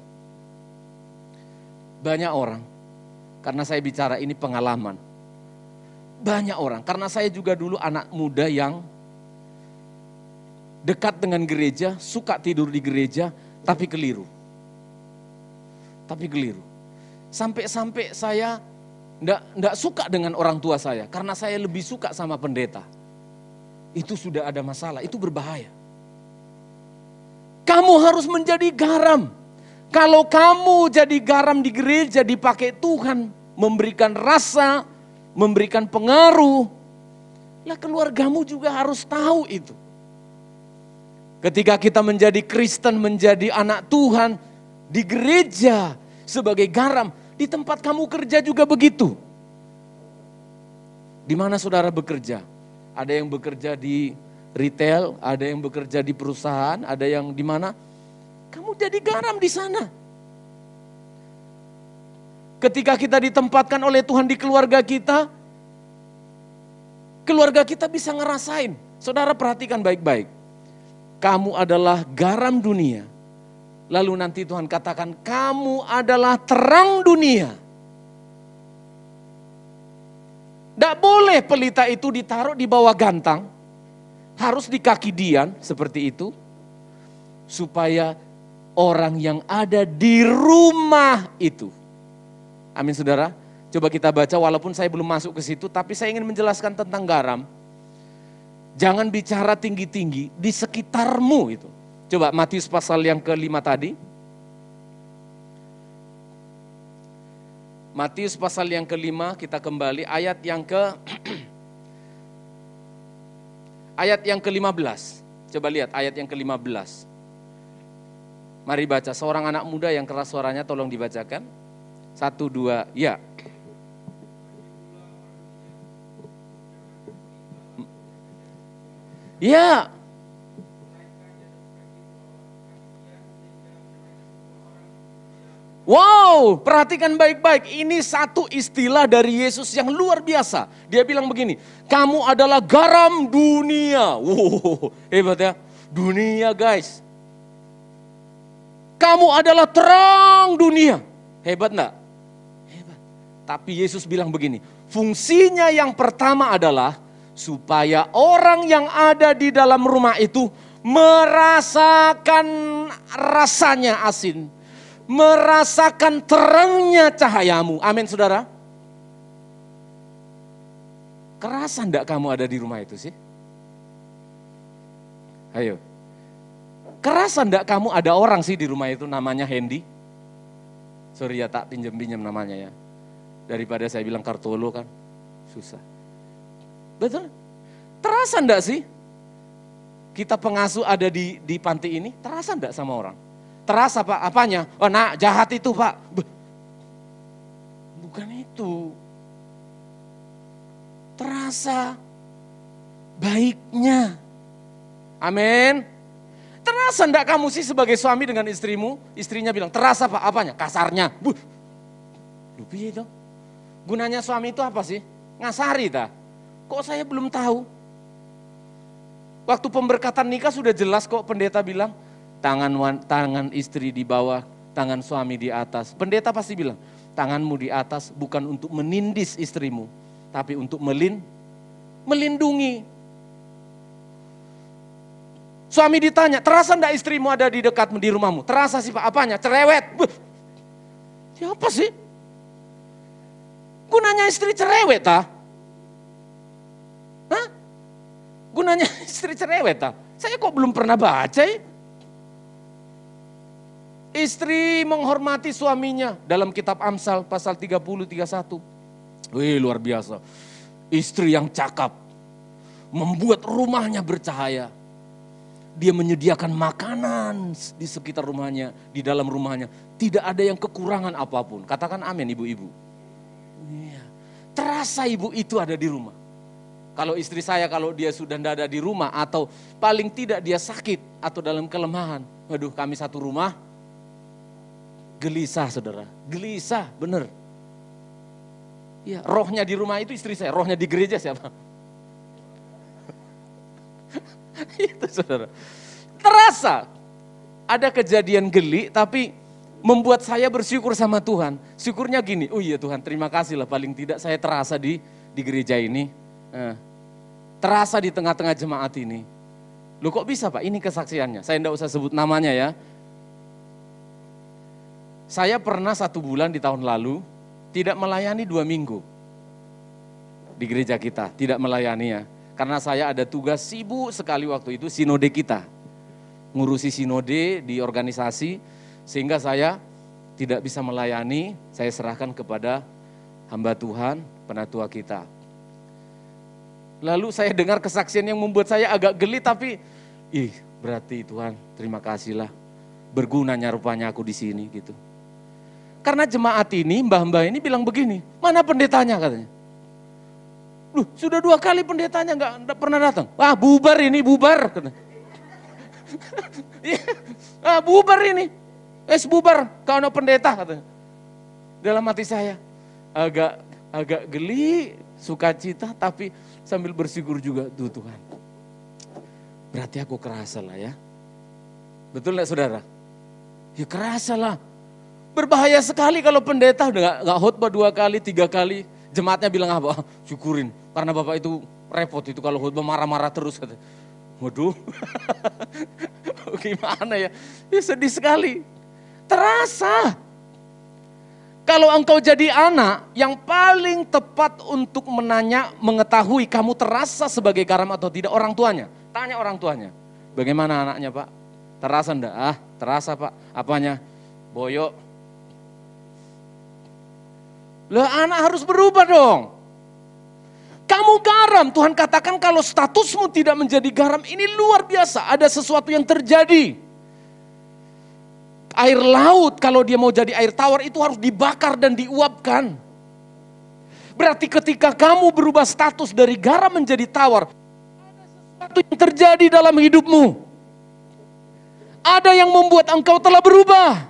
Banyak orang, karena saya bicara ini pengalaman. Banyak orang, karena saya juga dulu anak muda yang dekat dengan gereja, suka tidur di gereja, tapi keliru. Sampai-sampai saya enggak suka dengan orang tua saya, karena saya lebih suka sama pendeta. Itu sudah ada masalah, itu berbahaya. Kamu harus menjadi garam. Kalau kamu jadi garam di gereja dipakai Tuhan, memberikan rasa, memberikan pengaruh, lah keluargamu juga harus tahu itu. Ketika kita menjadi Kristen, menjadi anak Tuhan, di gereja sebagai garam, di tempat kamu kerja juga begitu. Di mana saudara bekerja? Ada yang bekerja di retail, ada yang bekerja di perusahaan, ada yang di mana? Kamu jadi garam di sana. Ketika kita ditempatkan oleh Tuhan di keluarga kita bisa ngerasain. Saudara perhatikan baik-baik. Kamu adalah garam dunia. Lalu nanti Tuhan katakan, kamu adalah terang dunia. Tidak boleh pelita itu ditaruh di bawah gantang. Harus di kaki Dian, seperti itu. Supaya orang yang ada di rumah itu. Amin saudara. Coba kita baca, walaupun saya belum masuk ke situ, tapi saya ingin menjelaskan tentang garam. Jangan bicara tinggi-tinggi di sekitarmu itu. Coba Matius pasal yang ke-5 tadi. Matius pasal yang ke-5, kita kembali ayat yang ayat yang ke-15. Coba lihat ayat yang ke-15. Mari baca, seorang anak muda yang keras suaranya tolong dibacakan. 1, 2, ya. Ya. Wow, perhatikan baik-baik. Ini satu istilah dari Yesus yang luar biasa. Dia bilang begini, kamu adalah garam dunia. Wow, hebat ya. Dunia guys. Kamu adalah terang dunia. Hebat enggak? Hebat. Tapi Yesus bilang begini, fungsinya yang pertama adalah supaya orang yang ada di dalam rumah itu merasakan rasanya asin. Merasakan terangnya cahayamu. Amin saudara. Kerasa enggak kamu ada di rumah itu sih? Ayo. Kerasa enggak kamu ada orang sih di rumah itu namanya Hendy? Sorry ya tak pinjam-pinjam namanya ya. Daripada saya bilang Kartolo kan susah. Betul? Terasa enggak sih? Kita pengasuh ada di panti ini, terasa enggak sama orang? Terasa Pak, apanya? Oh nak jahat itu Pak. Bukan itu. Terasa baiknya. Amin. Terasa enggak kamu sih sebagai suami dengan istrimu? Istrinya bilang, terasa Pak, apanya? Kasarnya. Lupi itu. Gunanya suami itu apa sih? Ngasari ta? Kok saya belum tahu? Waktu pemberkatan nikah sudah jelas kok pendeta bilang, tangan istri di bawah, tangan suami di atas. Pendeta pasti bilang, tanganmu di atas bukan untuk menindis istrimu, tapi untuk melindungi. Suami ditanya, terasa enggak istrimu ada di dekatmu, di rumahmu? Terasa sih Pak, apanya? Cerewet. Siapa sih? Gunanya istri cerewet ah? Hah? Gunanya istri cerewet ah? Saya kok belum pernah baca ya? Istri menghormati suaminya dalam kitab Amsal pasal 30-31. Wih, luar biasa. Istri yang cakap membuat rumahnya bercahaya. Dia menyediakan makanan di sekitar rumahnya, di dalam rumahnya. Tidak ada yang kekurangan apapun. Katakan amin ibu-ibu. Iya. Terasa ibu itu ada di rumah. Kalau istri saya, kalau dia sudah tidak ada di rumah atau paling tidak dia sakit atau dalam kelemahan. Waduh, kami satu rumah, gelisah saudara. Gelisah, benar. Ya, rohnya di rumah itu istri saya, rohnya di gereja siapa? Itu saudara. Terasa ada kejadian geli tapi membuat saya bersyukur sama Tuhan. Syukurnya gini, oh iya Tuhan terima kasih lah paling tidak saya terasa di gereja ini. Terasa di tengah-tengah jemaat ini. Loh kok bisa Pak? Ini kesaksiannya. Saya enggak usah sebut namanya ya. Saya pernah 1 bulan di tahun lalu tidak melayani 2 minggu di gereja kita. Tidak melayani ya. Karena saya ada tugas sibuk sekali waktu itu sinode kita. Ngurusi sinode di organisasi sehingga saya tidak bisa melayani. Saya serahkan kepada hamba Tuhan, penatua kita. Lalu saya dengar kesaksian yang membuat saya agak geli tapi berarti Tuhan terima kasihlah bergunanya rupanya aku di sini gitu. Karena jemaat ini, mbah-mbah ini bilang begini, mana pendetanya katanya. Loh, sudah 2 kali pendetanya enggak pernah datang. Wah, bubar ini, bubar. Bubar ini. Bubar, kau no pendeta katanya. Dalam hati saya agak geli, sukacita tapi sambil bersyukur juga tuh Tuhan. Berarti aku kerasa lah ya. Betul enggak saudara? Ya kerasa lah. Berbahaya sekali kalau pendeta udah enggak khotbah 2 kali, 3 kali. Jemaatnya bilang apa? Syukurin. Karena Bapak itu repot itu kalau khotbah marah-marah terus. Kata. Waduh. Gimana ya? Ya sedih sekali. Terasa. Kalau engkau jadi anak yang paling tepat untuk mengetahui kamu terasa sebagai garam atau tidak orang tuanya. Tanya orang tuanya. Bagaimana anaknya Pak? Terasa enggak? Terasa Pak. Apanya? Boyok. Lah anak harus berubah dong. Kamu garam, Tuhan katakan kalau statusmu tidak menjadi garam ini luar biasa. Ada sesuatu yang terjadi. Air laut kalau dia mau jadi air tawar itu harus dibakar dan diuapkan. Berarti ketika kamu berubah status dari garam menjadi tawar, ada sesuatu yang terjadi dalam hidupmu. Ada yang membuat engkau telah berubah.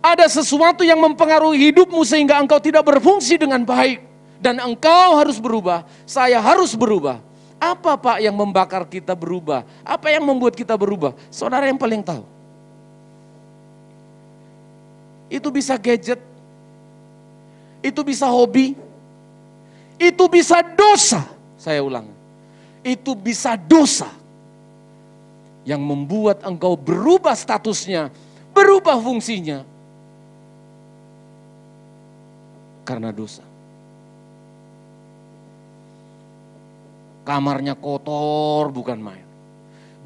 Ada sesuatu yang mempengaruhi hidupmu sehingga engkau tidak berfungsi dengan baik. Dan engkau harus berubah, saya harus berubah. Apa Pak yang membakar kita berubah? Apa yang membuat kita berubah? Saudara yang paling tahu. Itu bisa gadget, itu bisa hobi, itu bisa dosa. Saya ulang, itu bisa dosa. Yang membuat engkau berubah statusnya, berubah fungsinya. Karena dosa. Kamarnya kotor bukan main.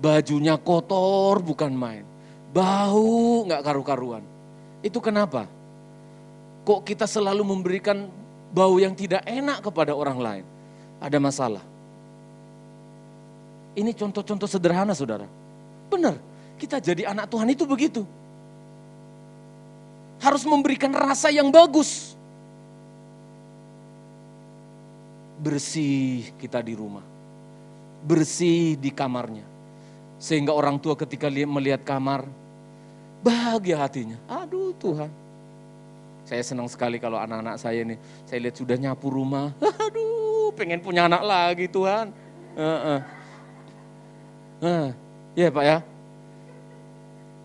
Bajunya kotor bukan main. Bau gak karu-karuan. Itu kenapa? Kok kita selalu memberikan bau yang tidak enak kepada orang lain? Ada masalah. Ini contoh-contoh sederhana saudara. Benar, kita jadi anak Tuhan itu begitu. Harus memberikan rasa yang bagus. Bersih kita di rumah. Bersih di kamarnya. Sehingga orang tua ketika melihat kamar, bahagia hatinya. Aduh Tuhan. Saya senang sekali kalau anak-anak saya ini, saya lihat sudah nyapu rumah. Aduh, pengen punya anak lagi Tuhan. Ya Pak ya.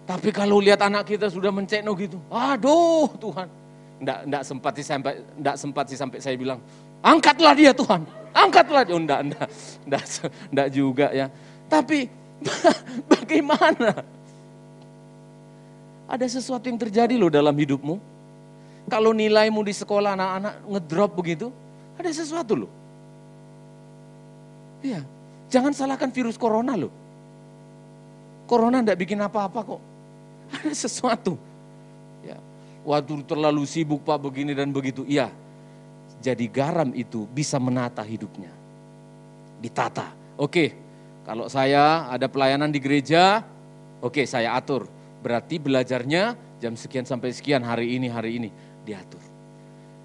Tapi kalau lihat anak kita sudah mencekno gitu, aduh Tuhan. Enggak sempat sih sampai saya bilang, angkatlah dia Tuhan, angkatlah dia. Oh, enggak juga ya. Tapi Bagaimana? Ada sesuatu yang terjadi loh dalam hidupmu. Kalau nilaimu di sekolah anak-anak ngedrop begitu, ada sesuatu loh. Iya, jangan salahkan virus corona loh. Corona enggak bikin apa-apa kok. Ada sesuatu. Ya, waktu terlalu sibuk Pak begini dan begitu. Iya, jadi garam itu bisa menata hidupnya. Ditata. Oke, kalau saya ada pelayanan di gereja, oke saya atur. Berarti belajarnya jam sekian sampai sekian hari ini diatur.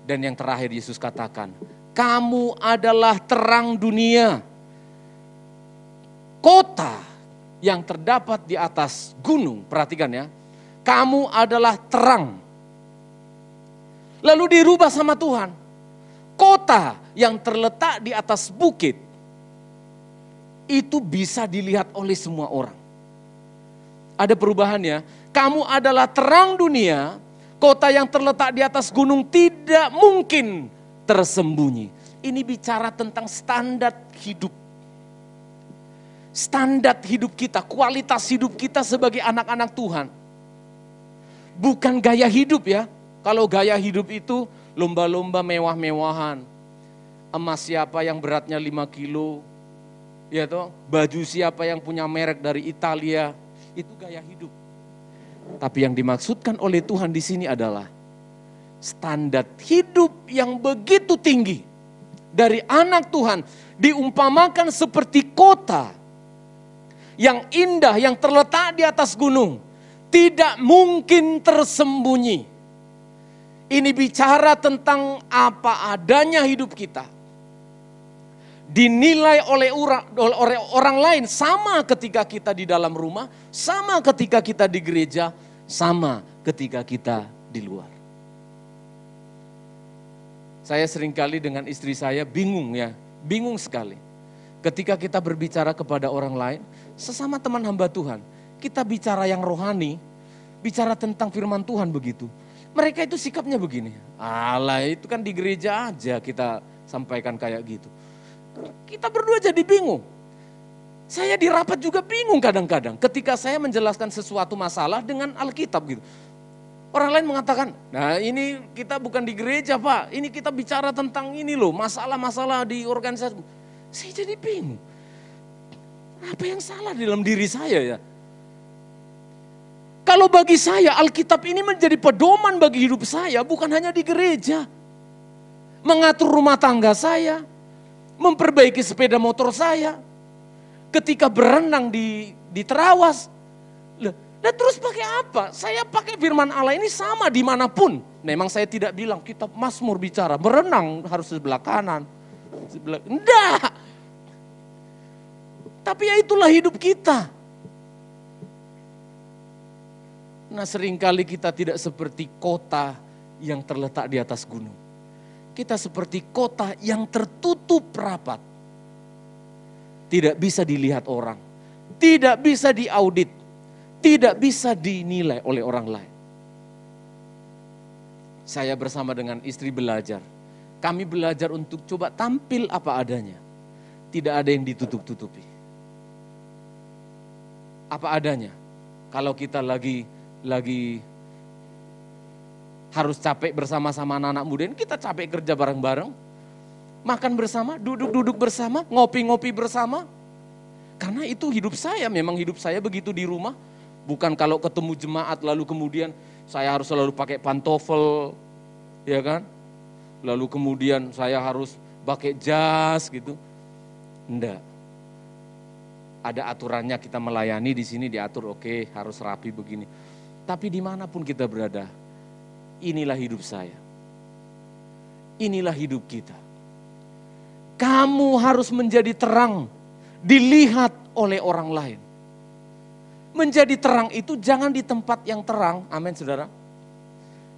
Dan yang terakhir Yesus katakan, kamu adalah terang dunia. Kota yang terdapat di atas gunung, perhatikan ya. Kamu adalah terang. Lalu dirubah sama Tuhan. Kota yang terletak di atas bukit, itu bisa dilihat oleh semua orang. Ada perubahannya. Kamu adalah terang dunia, kota yang terletak di atas gunung tidak mungkin tersembunyi. Ini bicara tentang standar hidup. Standar hidup kita, kualitas hidup kita sebagai anak-anak Tuhan. Bukan gaya hidup ya. Kalau gaya hidup itu lomba-lomba mewah-mewahan. Emas siapa yang beratnya 5 kilo. Ya toh, baju siapa yang punya merek dari Italia. Itu gaya hidup. Tapi yang dimaksudkan oleh Tuhan di sini adalah standar hidup yang begitu tinggi dari anak Tuhan diumpamakan seperti kota yang indah yang terletak di atas gunung, tidak mungkin tersembunyi. Ini bicara tentang apa adanya hidup kita. Dinilai oleh orang lain sama ketika kita di dalam rumah, sama ketika kita di gereja, sama ketika kita di luar. Saya seringkali dengan istri saya bingung sekali. Ketika kita berbicara kepada orang lain, sesama teman hamba Tuhan, kita bicara yang rohani, bicara tentang firman Tuhan begitu. Mereka itu sikapnya begini, alah itu kan di gereja aja kita sampaikan kayak gitu. Kita berdua jadi bingung. Saya di rapat juga bingung kadang-kadang ketika saya menjelaskan sesuatu masalah dengan Alkitab gitu. Orang lain mengatakan, nah ini kita bukan di gereja Pak, ini kita bicara tentang ini loh, masalah-masalah di organisasi. Saya jadi bingung. Apa yang salah dalam diri saya ya? Kalau bagi saya Alkitab ini menjadi pedoman bagi hidup saya, bukan hanya di gereja. Mengatur rumah tangga saya, memperbaiki sepeda motor saya, ketika berenang di terawas. Nah terus pakai apa? Saya pakai firman Allah ini sama dimanapun. Memang saya tidak bilang kitab Mazmur bicara, berenang harus sebelah kanan. Enggak. Tapi ya itulah hidup kita. Nah seringkali kita tidak seperti kota yang terletak di atas gunung. Kita seperti kota yang tertutup rapat. Tidak bisa dilihat orang. Tidak bisa diaudit. Tidak bisa dinilai oleh orang lain. Saya bersama dengan istri belajar. Kami belajar untuk coba tampil apa adanya. Tidak ada yang ditutup-tutupi. Apa adanya. Kalau kita lagi harus capek bersama-sama anak-anak muda, kita capek kerja bareng-bareng, makan bersama, duduk-duduk bersama, ngopi-ngopi bersama. Karena itu hidup saya, memang hidup saya begitu di rumah. Bukan kalau ketemu jemaat lalu kemudian saya harus selalu pakai pantofel, ya kan? Lalu kemudian saya harus pakai jas gitu. Enggak. Ada aturannya kita melayani di sini diatur, oke, harus rapi begini. Tapi dimanapun kita berada, inilah hidup saya. Inilah hidup kita. Kamu harus menjadi terang, dilihat oleh orang lain. Menjadi terang itu jangan di tempat yang terang, amin saudara.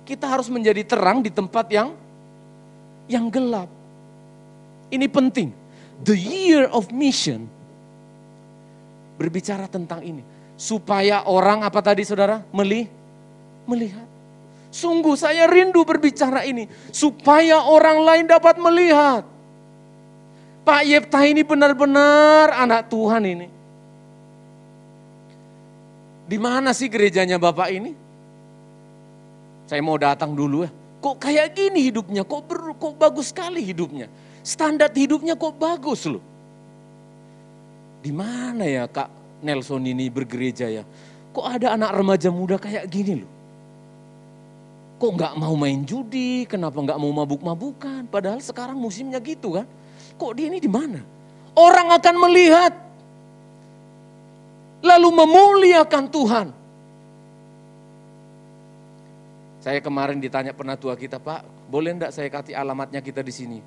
Kita harus menjadi terang di tempat yang gelap. Ini penting. The year of mission berbicara tentang ini. Supaya orang apa tadi saudara? Melihat. Sungguh saya rindu berbicara ini. Supaya orang lain dapat melihat. Pak Yeftah ini benar-benar anak Tuhan ini. Di mana sih gerejanya Bapak ini? Saya mau datang dulu ya. Kok kayak gini hidupnya, kok bagus sekali hidupnya. Standar hidupnya kok bagus loh. Di mana ya Kak Nelson ini bergereja ya? Kok ada anak remaja muda kayak gini loh? Kok nggak mau main judi, kenapa nggak mau mabuk-mabukan? Padahal sekarang musimnya gitu kan. Kok dia ini di mana? Orang akan melihat, lalu memuliakan Tuhan. Saya kemarin ditanya penatua kita, Pak, boleh enggak saya kasih alamatnya kita di sini?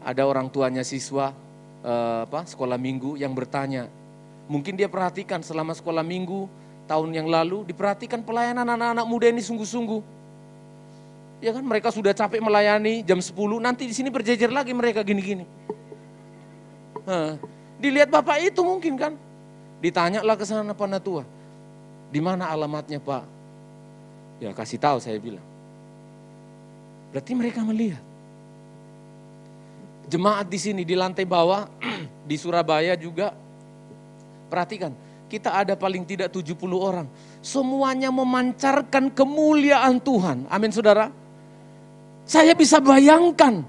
Ada orang tuanya siswa sekolah minggu yang bertanya. Mungkin dia perhatikan selama sekolah minggu tahun yang lalu, diperhatikan pelayanan anak-anak muda ini sungguh-sungguh. Ya kan, mereka sudah capek melayani jam 10, nanti di sini berjejer lagi mereka gini-gini. Dilihat Bapak itu mungkin kan. Ditanyalah ke sana penatua. Di mana alamatnya Pak? Ya kasih tahu saya bilang. Berarti mereka melihat. Jemaat di sini di lantai bawah, di Surabaya juga. Perhatikan, kita ada paling tidak 70 orang. Semuanya memancarkan kemuliaan Tuhan. Amin saudara. Saya bisa bayangkan.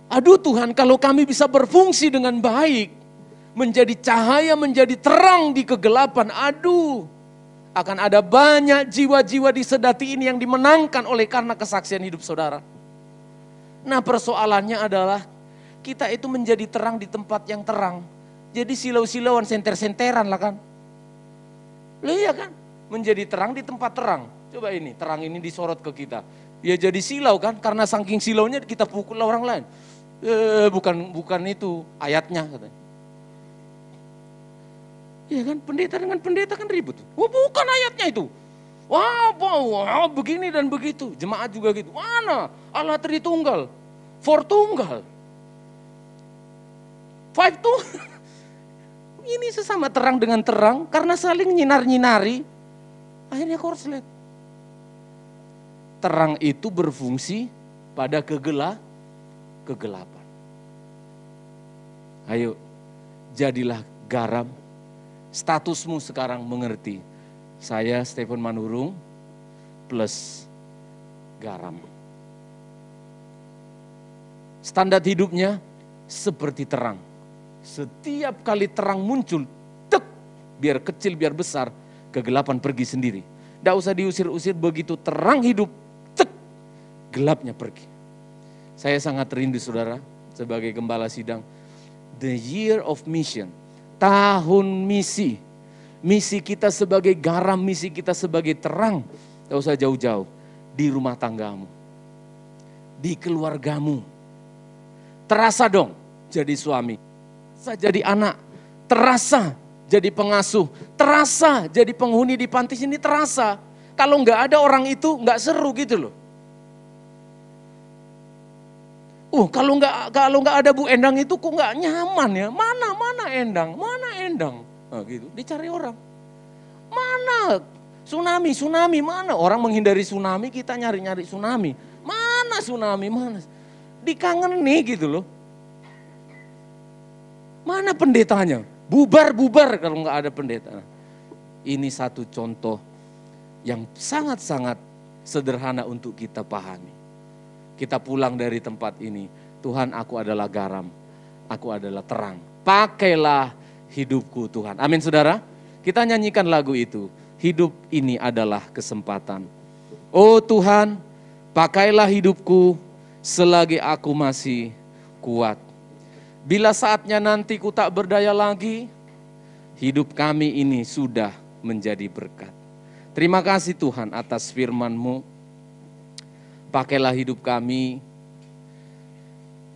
Aduh Tuhan, kalau kami bisa berfungsi dengan baik. Menjadi cahaya, menjadi terang di kegelapan. Aduh. Akan ada banyak jiwa-jiwa di Sedati ini yang dimenangkan oleh karena kesaksian hidup saudara. Nah persoalannya adalah kita itu menjadi terang di tempat yang terang. Jadi silau-silauan, senter-senteran lah kan. Iya kan, menjadi terang di tempat terang. Coba ini, terang ini disorot ke kita. Ya jadi silau kan, karena saking silaunya kita pukul orang lain. Bukan itu ayatnya katanya. Iya kan, pendeta dengan pendeta kan ribut. Wah bukan ayatnya itu. Wah begini dan begitu. Jemaat juga gitu. Mana Allah Tritunggal, Four Tunggal, Five Tunggal. Ini sesama terang dengan terang karena saling nyinar-nyinari. Akhirnya korslet. Terang itu berfungsi pada kegelapan. Ayo, jadilah garam. Statusmu sekarang mengerti. Saya Stephen Manurung plus garam. Standar hidupnya seperti terang. Setiap kali terang muncul, tek, biar kecil biar besar, kegelapan pergi sendiri. Tidak usah diusir-usir, begitu terang hidup, tek, gelapnya pergi. Saya sangat rindu saudara, sebagai gembala sidang, the year of mission. Tahun misi. Misi kita sebagai garam, misi kita sebagai terang. Tidak usah jauh-jauh. Di rumah tanggamu. Di keluargamu. Terasa dong jadi suami. Terasa jadi anak. Terasa jadi pengasuh. Terasa jadi penghuni di panti sini terasa. Kalau nggak ada orang itu nggak seru gitu loh. Kalau nggak ada Bu Endang itu kok nggak nyaman ya? Mana Endang? Nah, gitu, dicari orang. Mana tsunami mana? Orang menghindari tsunami, kita nyari tsunami. Mana tsunami? Mana? Dikangeni gitu loh. Mana pendetanya? Bubar kalau nggak ada pendeta. Ini satu contoh yang sangat-sangat sederhana untuk kita pahami. Kita pulang dari tempat ini, Tuhan aku adalah garam, aku adalah terang. Pakailah hidupku Tuhan. Amin saudara. Kita nyanyikan lagu itu. Hidup ini adalah kesempatan. Oh Tuhan, pakailah hidupku selagi aku masih kuat. Bila saatnya nanti ku tak berdaya lagi, hidup kami ini sudah menjadi berkat. Terima kasih Tuhan atas firman-Mu. Pakailah hidup kami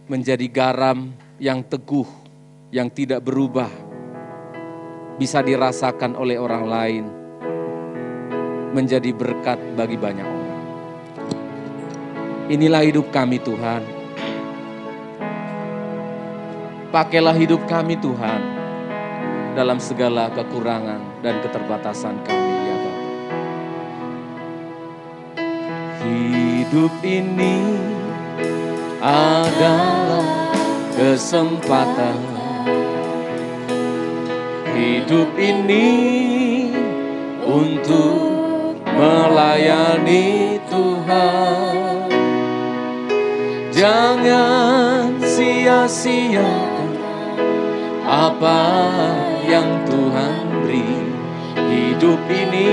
menjadi garam yang teguh, yang tidak berubah, bisa dirasakan oleh orang lain, menjadi berkat bagi banyak orang. Inilah hidup kami Tuhan. Pakailah hidup kami Tuhan dalam segala kekurangan dan keterbatasan kami ya Bapa. Hidup ini adalah kesempatan. Hidup ini untuk melayani Tuhan. Jangan sia-siakan apa yang Tuhan beri. Hidup ini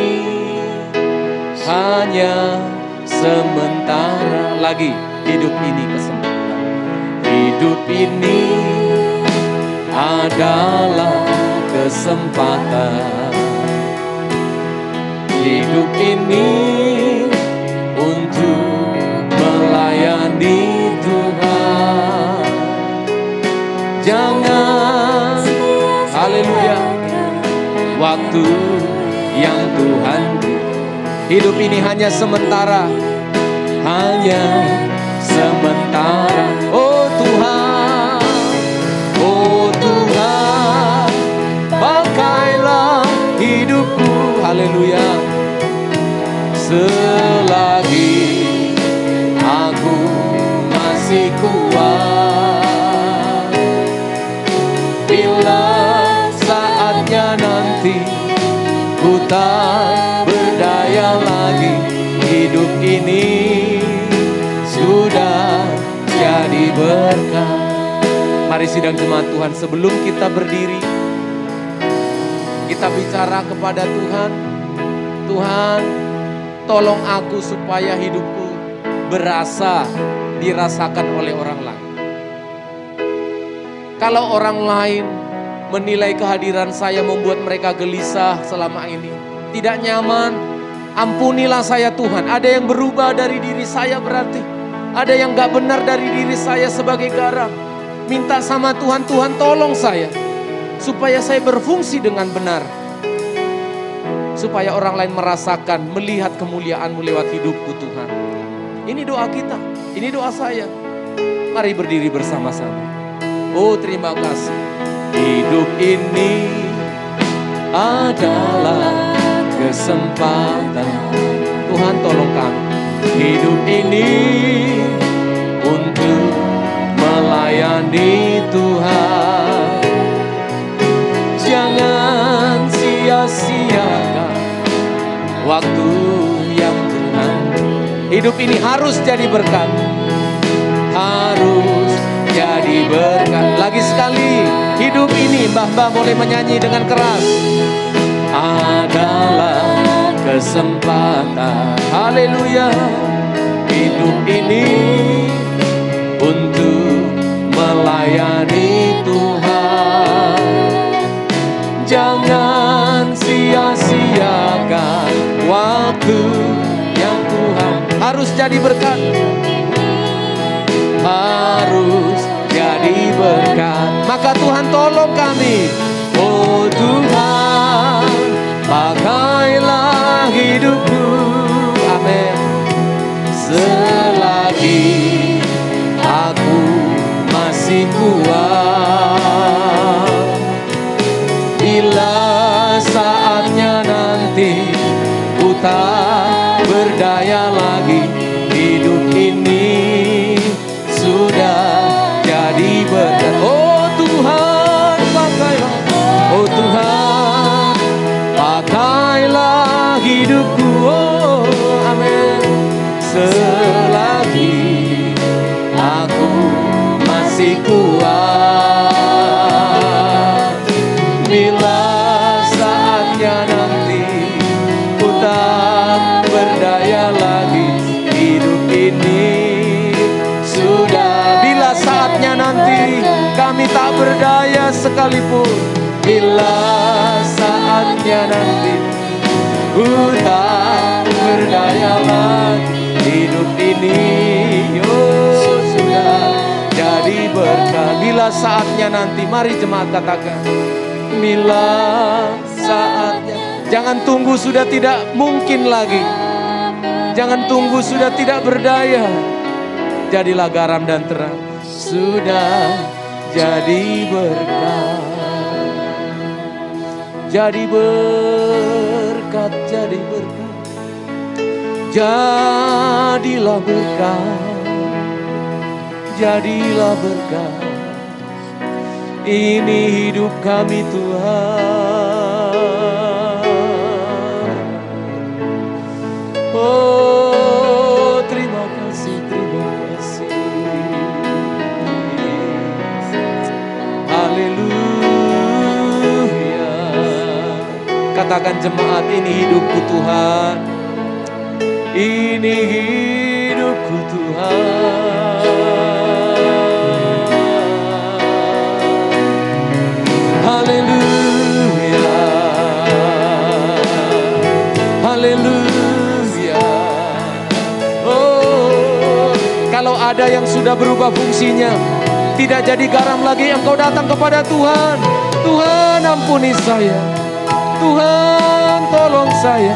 hanya sementara. Lagi, hidup ini kesempatan. Hidup ini adalah kesempatan. Hidup ini untuk melayani Tuhan. Jangan, haleluya, waktu yang Tuhan beri. Hidup ini hanya sementara, hanya sementara. Oh Tuhan, oh Tuhan, pakailah hidupku, haleluya. Selagi aku masih kuat, bila saatnya nanti ku tak berdaya lagi, hidup ini sudah jadi berkat. Mari sidang jemaat Tuhan, sebelum kita berdiri, kita bicara kepada Tuhan. Tuhan, tolong aku supaya hidupku dirasakan oleh orang lain. Kalau orang lain menilai kehadiran saya membuat mereka gelisah selama ini, tidak nyaman, ampunilah saya Tuhan. Ada yang berubah dari diri saya berarti. Ada yang gak benar dari diri saya sebagai garam. Minta sama Tuhan, Tuhan tolong saya supaya saya berfungsi dengan benar. Supaya orang lain merasakan, melihat kemuliaan-Mu lewat hidupku Tuhan. Ini doa kita, ini doa saya. Mari berdiri bersama-sama. Oh terima kasih. Hidup ini adalah kesempatan. Tuhan tolong kami. Hidup ini untuk melayani Tuhan. Jangan sia-siakan waktu yang Tuhan. Hidup ini harus jadi berkat. Harus jadi berkat. Lagi sekali, hidup ini Mbah-mbah boleh menyanyi dengan keras. Adalah kesempatan. Haleluya. Hidup ini untuk melayani Tuhan. Jangan sia-siakan waktu yang Tuhan. Harus jadi berkat. Harus jadi berkat. Maka Tuhan tolong kami. Oh Tuhan, pakailah hidupku. Amin. Selagi aku masih kuat, bila saatnya nanti ku tak berdaya lagi, hidup ini sudah jadi berkat. Oh Tuhan, pakailah. Oh Tuhan, pakailah hidupku. Oh amin. Selagi aku masih kuat, bila saatnya nanti ku tak berdaya lagi, hidup ini sudah. Bila saatnya nanti kami tak berdaya sekalipun, bila saatnya nanti ku tak berdaya lagi, hidup ini oh sudah jadi berkat. Bila saatnya nanti, mari jemaat katakan, bila saatnya. Jangan tunggu sudah tidak mungkin lagi. Jangan tunggu sudah tidak berdaya. Jadilah garam dan terang. Sudah jadi berkat. Jadi berkat, jadi berkat. Jadilah berkat. Jadilah berkat. Ini hidup kami Tuhan. Katakan jemaat, ini hidupku Tuhan. Ini hidupku Tuhan. Haleluya. Haleluya. Oh, kalau ada yang sudah berubah fungsinya, tidak jadi garam lagi, engkau datang kepada Tuhan. Tuhan, ampuni saya. Tuhan, tolong saya.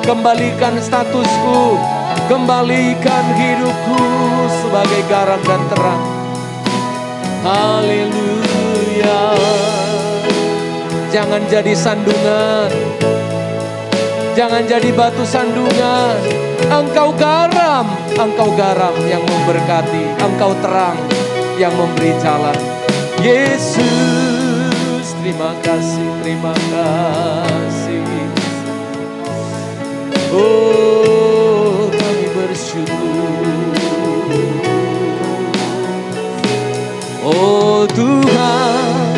Kembalikan statusku, kembalikan hidupku sebagai garam dan terang. Haleluya. Jangan jadi sandungan, jangan jadi batu sandungan. Engkau garam yang memberkati, engkau terang yang memberi jalan. Yesus, terima kasih, terima kasih. Oh, kami bersyukur. Oh Tuhan,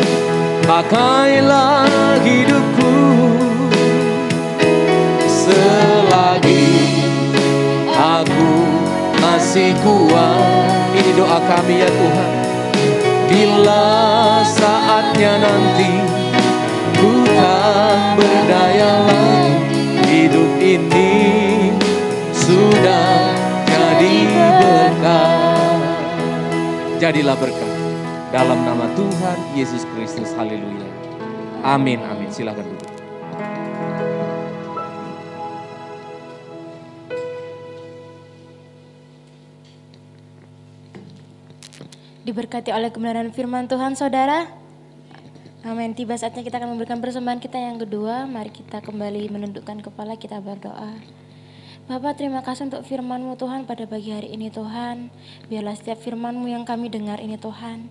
pakailah hidupku selagi aku masih kuat. Ini doa kami ya Tuhan. Bila saatnya nanti ku tak berdaya lagi, hidup ini sudah jadi berkah. Jadilah berkah dalam nama Tuhan Yesus Kristus. Haleluya. Amin, amin. Silakan duduk. Diberkati oleh kebenaran firman Tuhan, saudara. Amin. Tiba saatnya kita akan memberikan persembahan kita yang kedua. Mari kita kembali menundukkan kepala, kita berdoa. Bapa, terima kasih untuk firman-Mu Tuhan pada pagi hari ini Tuhan. Biarlah setiap firman-Mu yang kami dengar ini Tuhan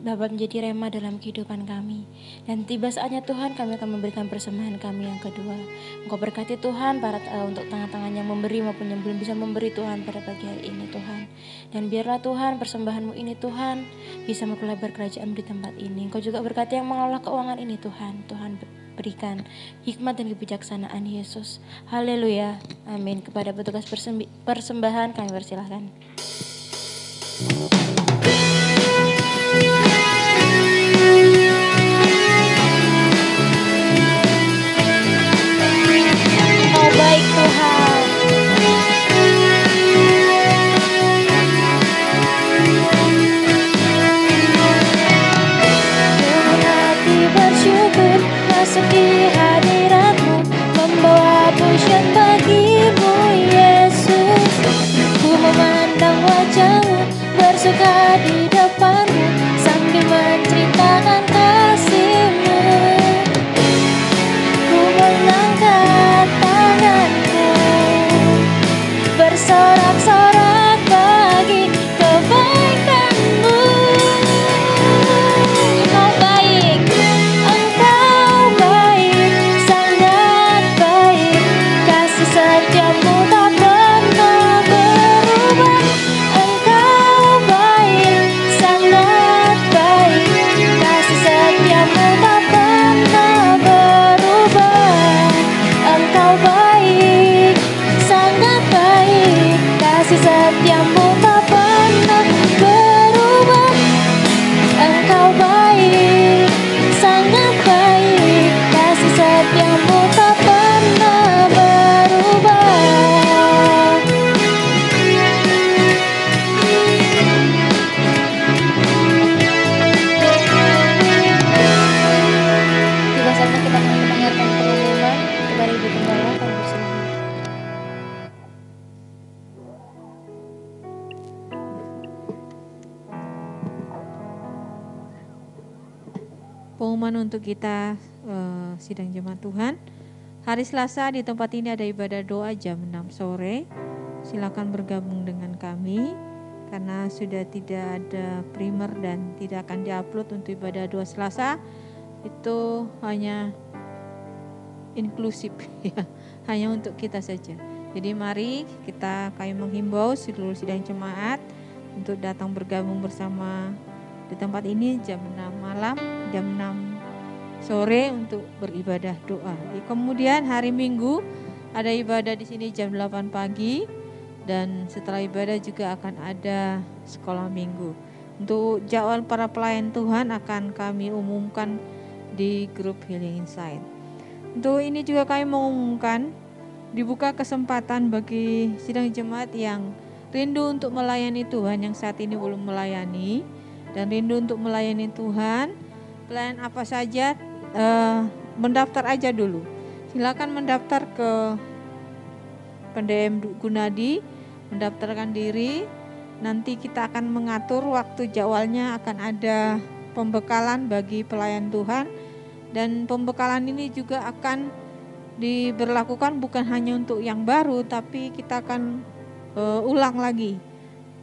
dapat menjadi rema dalam kehidupan kami. Dan tiba saatnya Tuhan kami akan memberikan persembahan kami yang kedua. Engkau berkati Tuhan untuk tangan-tangan yang memberi maupun yang belum bisa memberi Tuhan pada pagi hari ini Tuhan. Dan biarlah Tuhan persembahan-Mu ini Tuhan bisa memperlebar kerajaan di tempat ini. Engkau juga berkati yang mengolah keuangan ini Tuhan. Tuhan berikan hikmat dan kebijaksanaan Yesus. Haleluya. Amin. Kepada petugas persembahan kami persilahkan. Oh baik Tuhan. Hati bersyukur masuki hadirat-Mu, membawa pujian bagi-Mu Yesus. Ku memandang wajah-Mu, bersuka di depan-Mu, sambil menceritakan kasih-Mu. Ku mengangkat tanganku, bersorak-sorak bagi kebaikan-Mu. Engkau baik, Engkau baik, sangat baik. Kasih setiamu tak pernah berubah. Engkau baik, sangat baik. Kasih setiamu tak pernah berubah. Engkau baik, sangat baik. Kasih setiamu tak pernah berubah. Engkau baik, sangat baik. Kasih setiamu tak pernah berubah. Tiba saatnya kita akan mendengarkan pengumuman kepada Ibu Gembala. Kami bersilakan. Pengumuman untuk kita sidang jemaat Tuhan. Hari Selasa di tempat ini ada ibadah doa jam 6 sore. Silakan bergabung dengan kami karena sudah tidak ada primer dan tidak akan diupload untuk ibadah doa Selasa. Itu hanya inklusif ya, hanya untuk kita saja. Jadi mari kami menghimbau seluruh sidang jemaat untuk datang bergabung bersama di tempat ini jam 6 malam, jam 6 sore untuk beribadah doa. Kemudian hari Minggu ada ibadah di sini jam 8 pagi dan setelah ibadah juga akan ada sekolah minggu. Untuk jadwal para pelayan Tuhan akan kami umumkan di grup Healing Insight. Untuk ini juga kami mengumumkan dibuka kesempatan bagi sidang jemaat yang rindu untuk melayani Tuhan, yang saat ini belum melayani dan rindu untuk melayani Tuhan. Pelayan apa saja, mendaftar aja dulu. Silakan mendaftar ke PDM Gunadi, mendaftarkan diri. Nanti kita akan mengatur waktu jadwalnya, akan ada pembekalan bagi pelayan Tuhan. Dan pembekalan ini juga akan diberlakukan bukan hanya untuk yang baru, tapi kita akan ulang lagi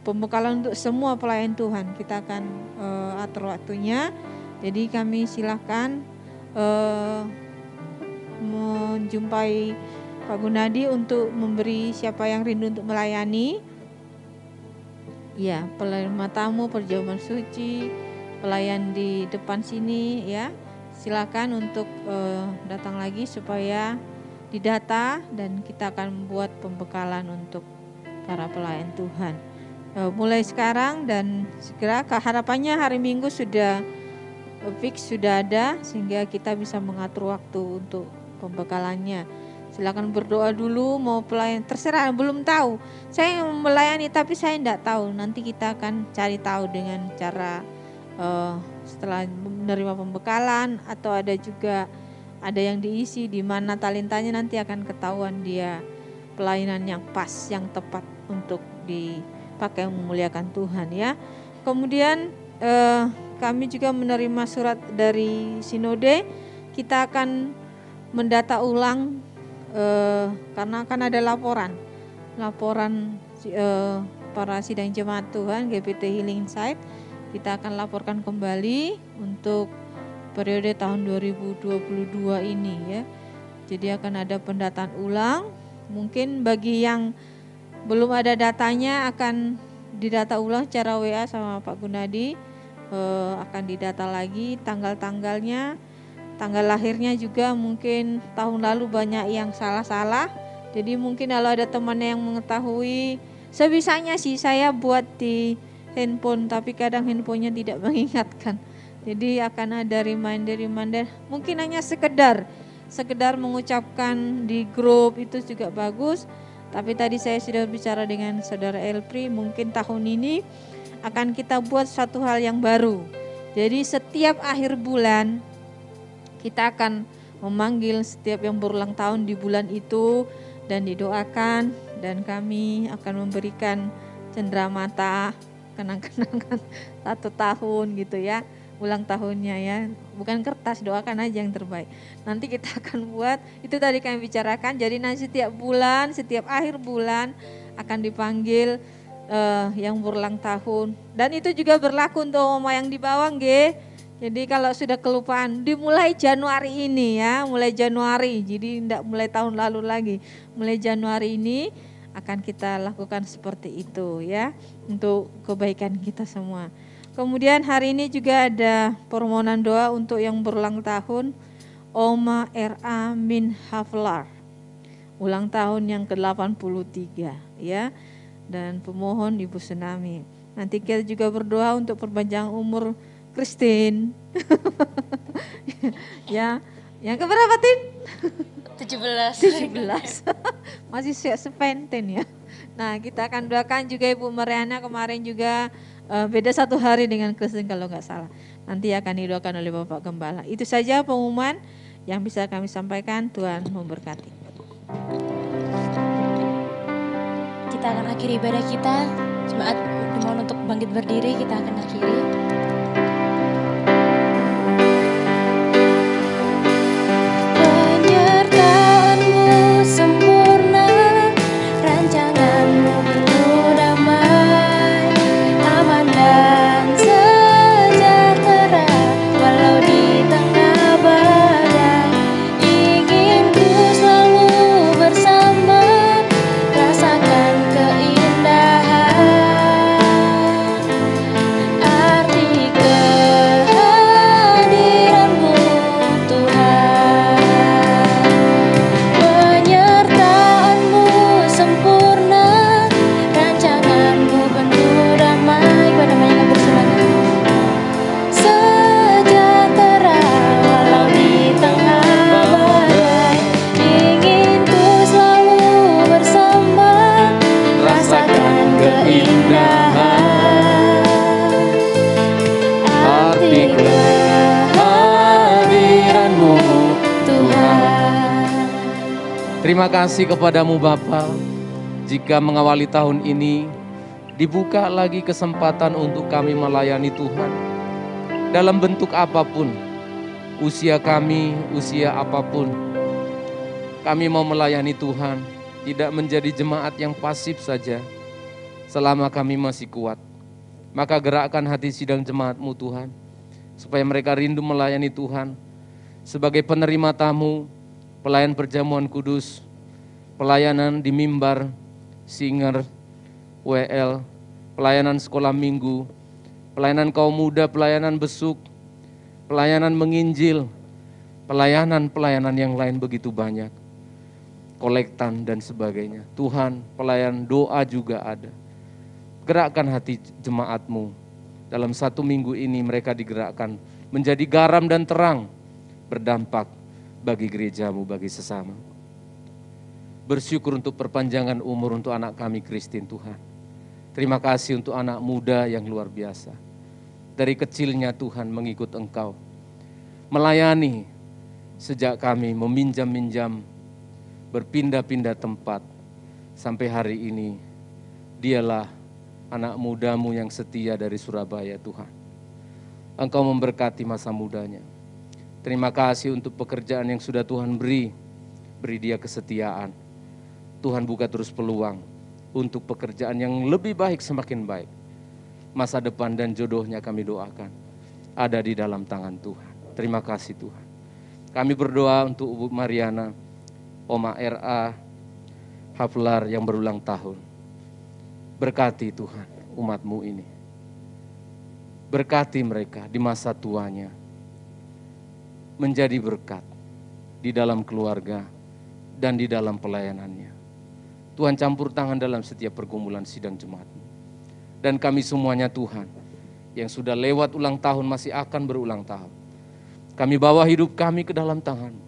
pembekalan untuk semua pelayan Tuhan. Kita akan atur waktunya. Jadi kami silakan menjumpai Pak Gunadi untuk memberi siapa yang rindu untuk melayani. Ya, penerima tamu, perjamuan suci, pelayan di depan sini ya. Silakan untuk datang lagi supaya didata dan kita akan membuat pembekalan untuk para pelayan Tuhan. Mulai sekarang dan segera, harapannya hari Minggu sudah fix, sudah ada sehingga kita bisa mengatur waktu untuk pembekalannya. Silakan berdoa dulu, mau pelayan terserah, belum tahu. Saya melayani tapi saya tidak tahu. Nanti kita akan cari tahu dengan cara setelah menerima pembekalan, atau ada juga ada yang diisi di mana talentanya, nanti akan ketahuan dia pelayanan yang pas, yang tepat untuk dipakai memuliakan Tuhan ya. Kemudian kami juga menerima surat dari Sinode. Kita akan mendata ulang karena akan ada laporan para sidang jemaat Tuhan GPT Healing Insight. Kita akan laporkan kembali untuk periode tahun 2022 ini ya. Jadi akan ada pendataan ulang. Mungkin bagi yang belum ada datanya akan didata ulang secara WA sama Pak Gunadi. Akan didata lagi tanggal-tanggalnya, tanggal lahirnya juga. Mungkin tahun lalu banyak yang salah-salah. Jadi mungkin kalau ada teman yang mengetahui, sebisanya sih saya buat di handphone, tapi kadang handphonenya tidak mengingatkan. Jadi akan ada reminder. Mungkin hanya sekedar mengucapkan di grup itu juga bagus. Tapi tadi saya sudah bicara dengan Saudara Elpri, mungkin tahun ini akan kita buat suatu hal yang baru. Jadi setiap akhir bulan kita akan memanggil setiap yang berulang tahun di bulan itu dan didoakan, dan kami akan memberikan cenderamata kenang-kenangan 1 tahun gitu ya, ulang tahunnya ya, bukan kertas, doakan aja yang terbaik. Nanti kita akan buat, itu tadi kami bicarakan, jadi nanti setiap bulan, setiap akhir bulan akan dipanggil yang berulang tahun. Dan itu juga berlaku untuk mama yang di bawah nggih. Jadi kalau sudah kelupaan, dimulai Januari ini ya, mulai Januari, jadi tidak mulai tahun lalu lagi, mulai Januari ini akan kita lakukan seperti itu ya, untuk kebaikan kita semua. Kemudian hari ini juga ada permohonan doa untuk yang berulang tahun, Oma R.A. Min Haflar, ulang tahun yang ke-83 ya, dan pemohon Ibu Tsunami. Nanti kita juga berdoa untuk perpanjangan umur Christine. Ya, yang keberapa Tin? 17. Masih sepenten ya. Nah, kita akan doakan juga Ibu Mariana, kemarin juga beda 1 hari dengan Kristen kalau nggak salah. Nanti akan didoakan oleh Bapak Gembala. Itu saja pengumuman yang bisa kami sampaikan. Tuhan memberkati. Kita akan akhiri ibadah kita. Jemaat dimohon untuk bangkit berdiri, kita akan akhiri. Rasakan keindahan kepadamu Tuhan. Terima kasih kepadamu Bapa, jika mengawali tahun ini dibuka lagi kesempatan untuk kami melayani Tuhan dalam bentuk apapun, usia kami, usia apapun. Kami mau melayani Tuhan, tidak menjadi jemaat yang pasif saja. Selama kami masih kuat, maka gerakkan hati sidang jemaat-Mu Tuhan, supaya mereka rindu melayani Tuhan sebagai penerima tamu, pelayan perjamuan kudus, pelayanan di mimbar, singer, WL, pelayanan sekolah minggu, pelayanan kaum muda, pelayanan besuk, pelayanan menginjil, pelayanan yang lain begitu banyak, kolektan dan sebagainya. Tuhan, pelayan doa juga ada. Gerakkan hati jemaat-Mu. Dalam 1 minggu ini mereka digerakkan menjadi garam dan terang, berdampak bagi gereja-Mu, bagi sesama. Bersyukur untuk perpanjangan umur untuk anak kami Christine Tuhan. Terima kasih untuk anak muda yang luar biasa. Dari kecilnya Tuhan mengikut Engkau. Melayani sejak kami meminjam-minjam, berpindah-pindah tempat. Sampai hari ini dialah anak mudamu yang setia dari Surabaya Tuhan. Engkau memberkati masa mudanya. Terima kasih untuk pekerjaan yang sudah Tuhan beri dia kesetiaan. Tuhan buka terus peluang untuk pekerjaan yang lebih baik, semakin baik. Masa depan dan jodohnya kami doakan ada di dalam tangan Tuhan. Terima kasih Tuhan. Kami berdoa untuk Ibu Mariana, Oma RA, Haflar yang berulang tahun. Berkati Tuhan umat-Mu ini. Berkati mereka di masa tuanya. Menjadi berkat di dalam keluarga dan di dalam pelayanannya. Tuhan campur tangan dalam setiap pergumulan sidang jemaat-Mu. Dan kami semuanya Tuhan, yang sudah lewat ulang tahun masih akan berulang tahun. Kami bawa hidup kami ke dalam tangan-Mu.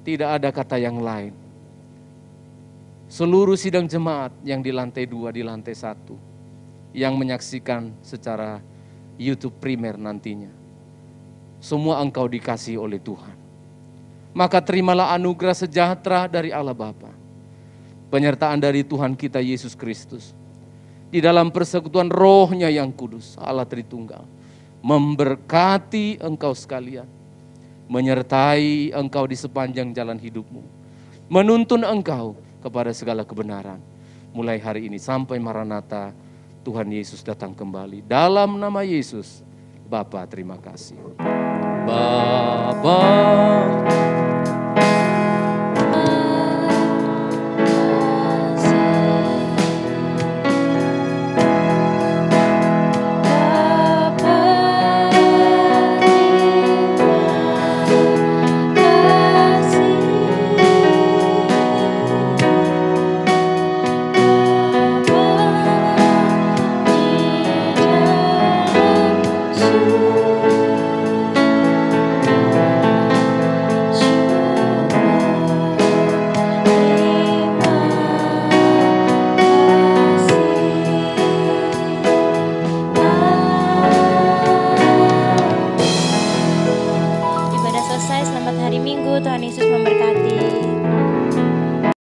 Tidak ada kata yang lain. Seluruh sidang jemaat yang di lantai 2, di lantai 1, yang menyaksikan secara YouTube primer nantinya. Semua Engkau dikasihi oleh Tuhan. Maka terimalah anugerah sejahtera dari Allah Bapa, penyertaan dari Tuhan kita Yesus Kristus, di dalam persekutuan Roh-Nya yang kudus, Allah Tritunggal, memberkati engkau sekalian, menyertai engkau di sepanjang jalan hidupmu, menuntun engkau kepada segala kebenaran, mulai hari ini sampai Maranatha, Tuhan Yesus datang kembali. Dalam nama Yesus, Bapa terima kasih. Bapa.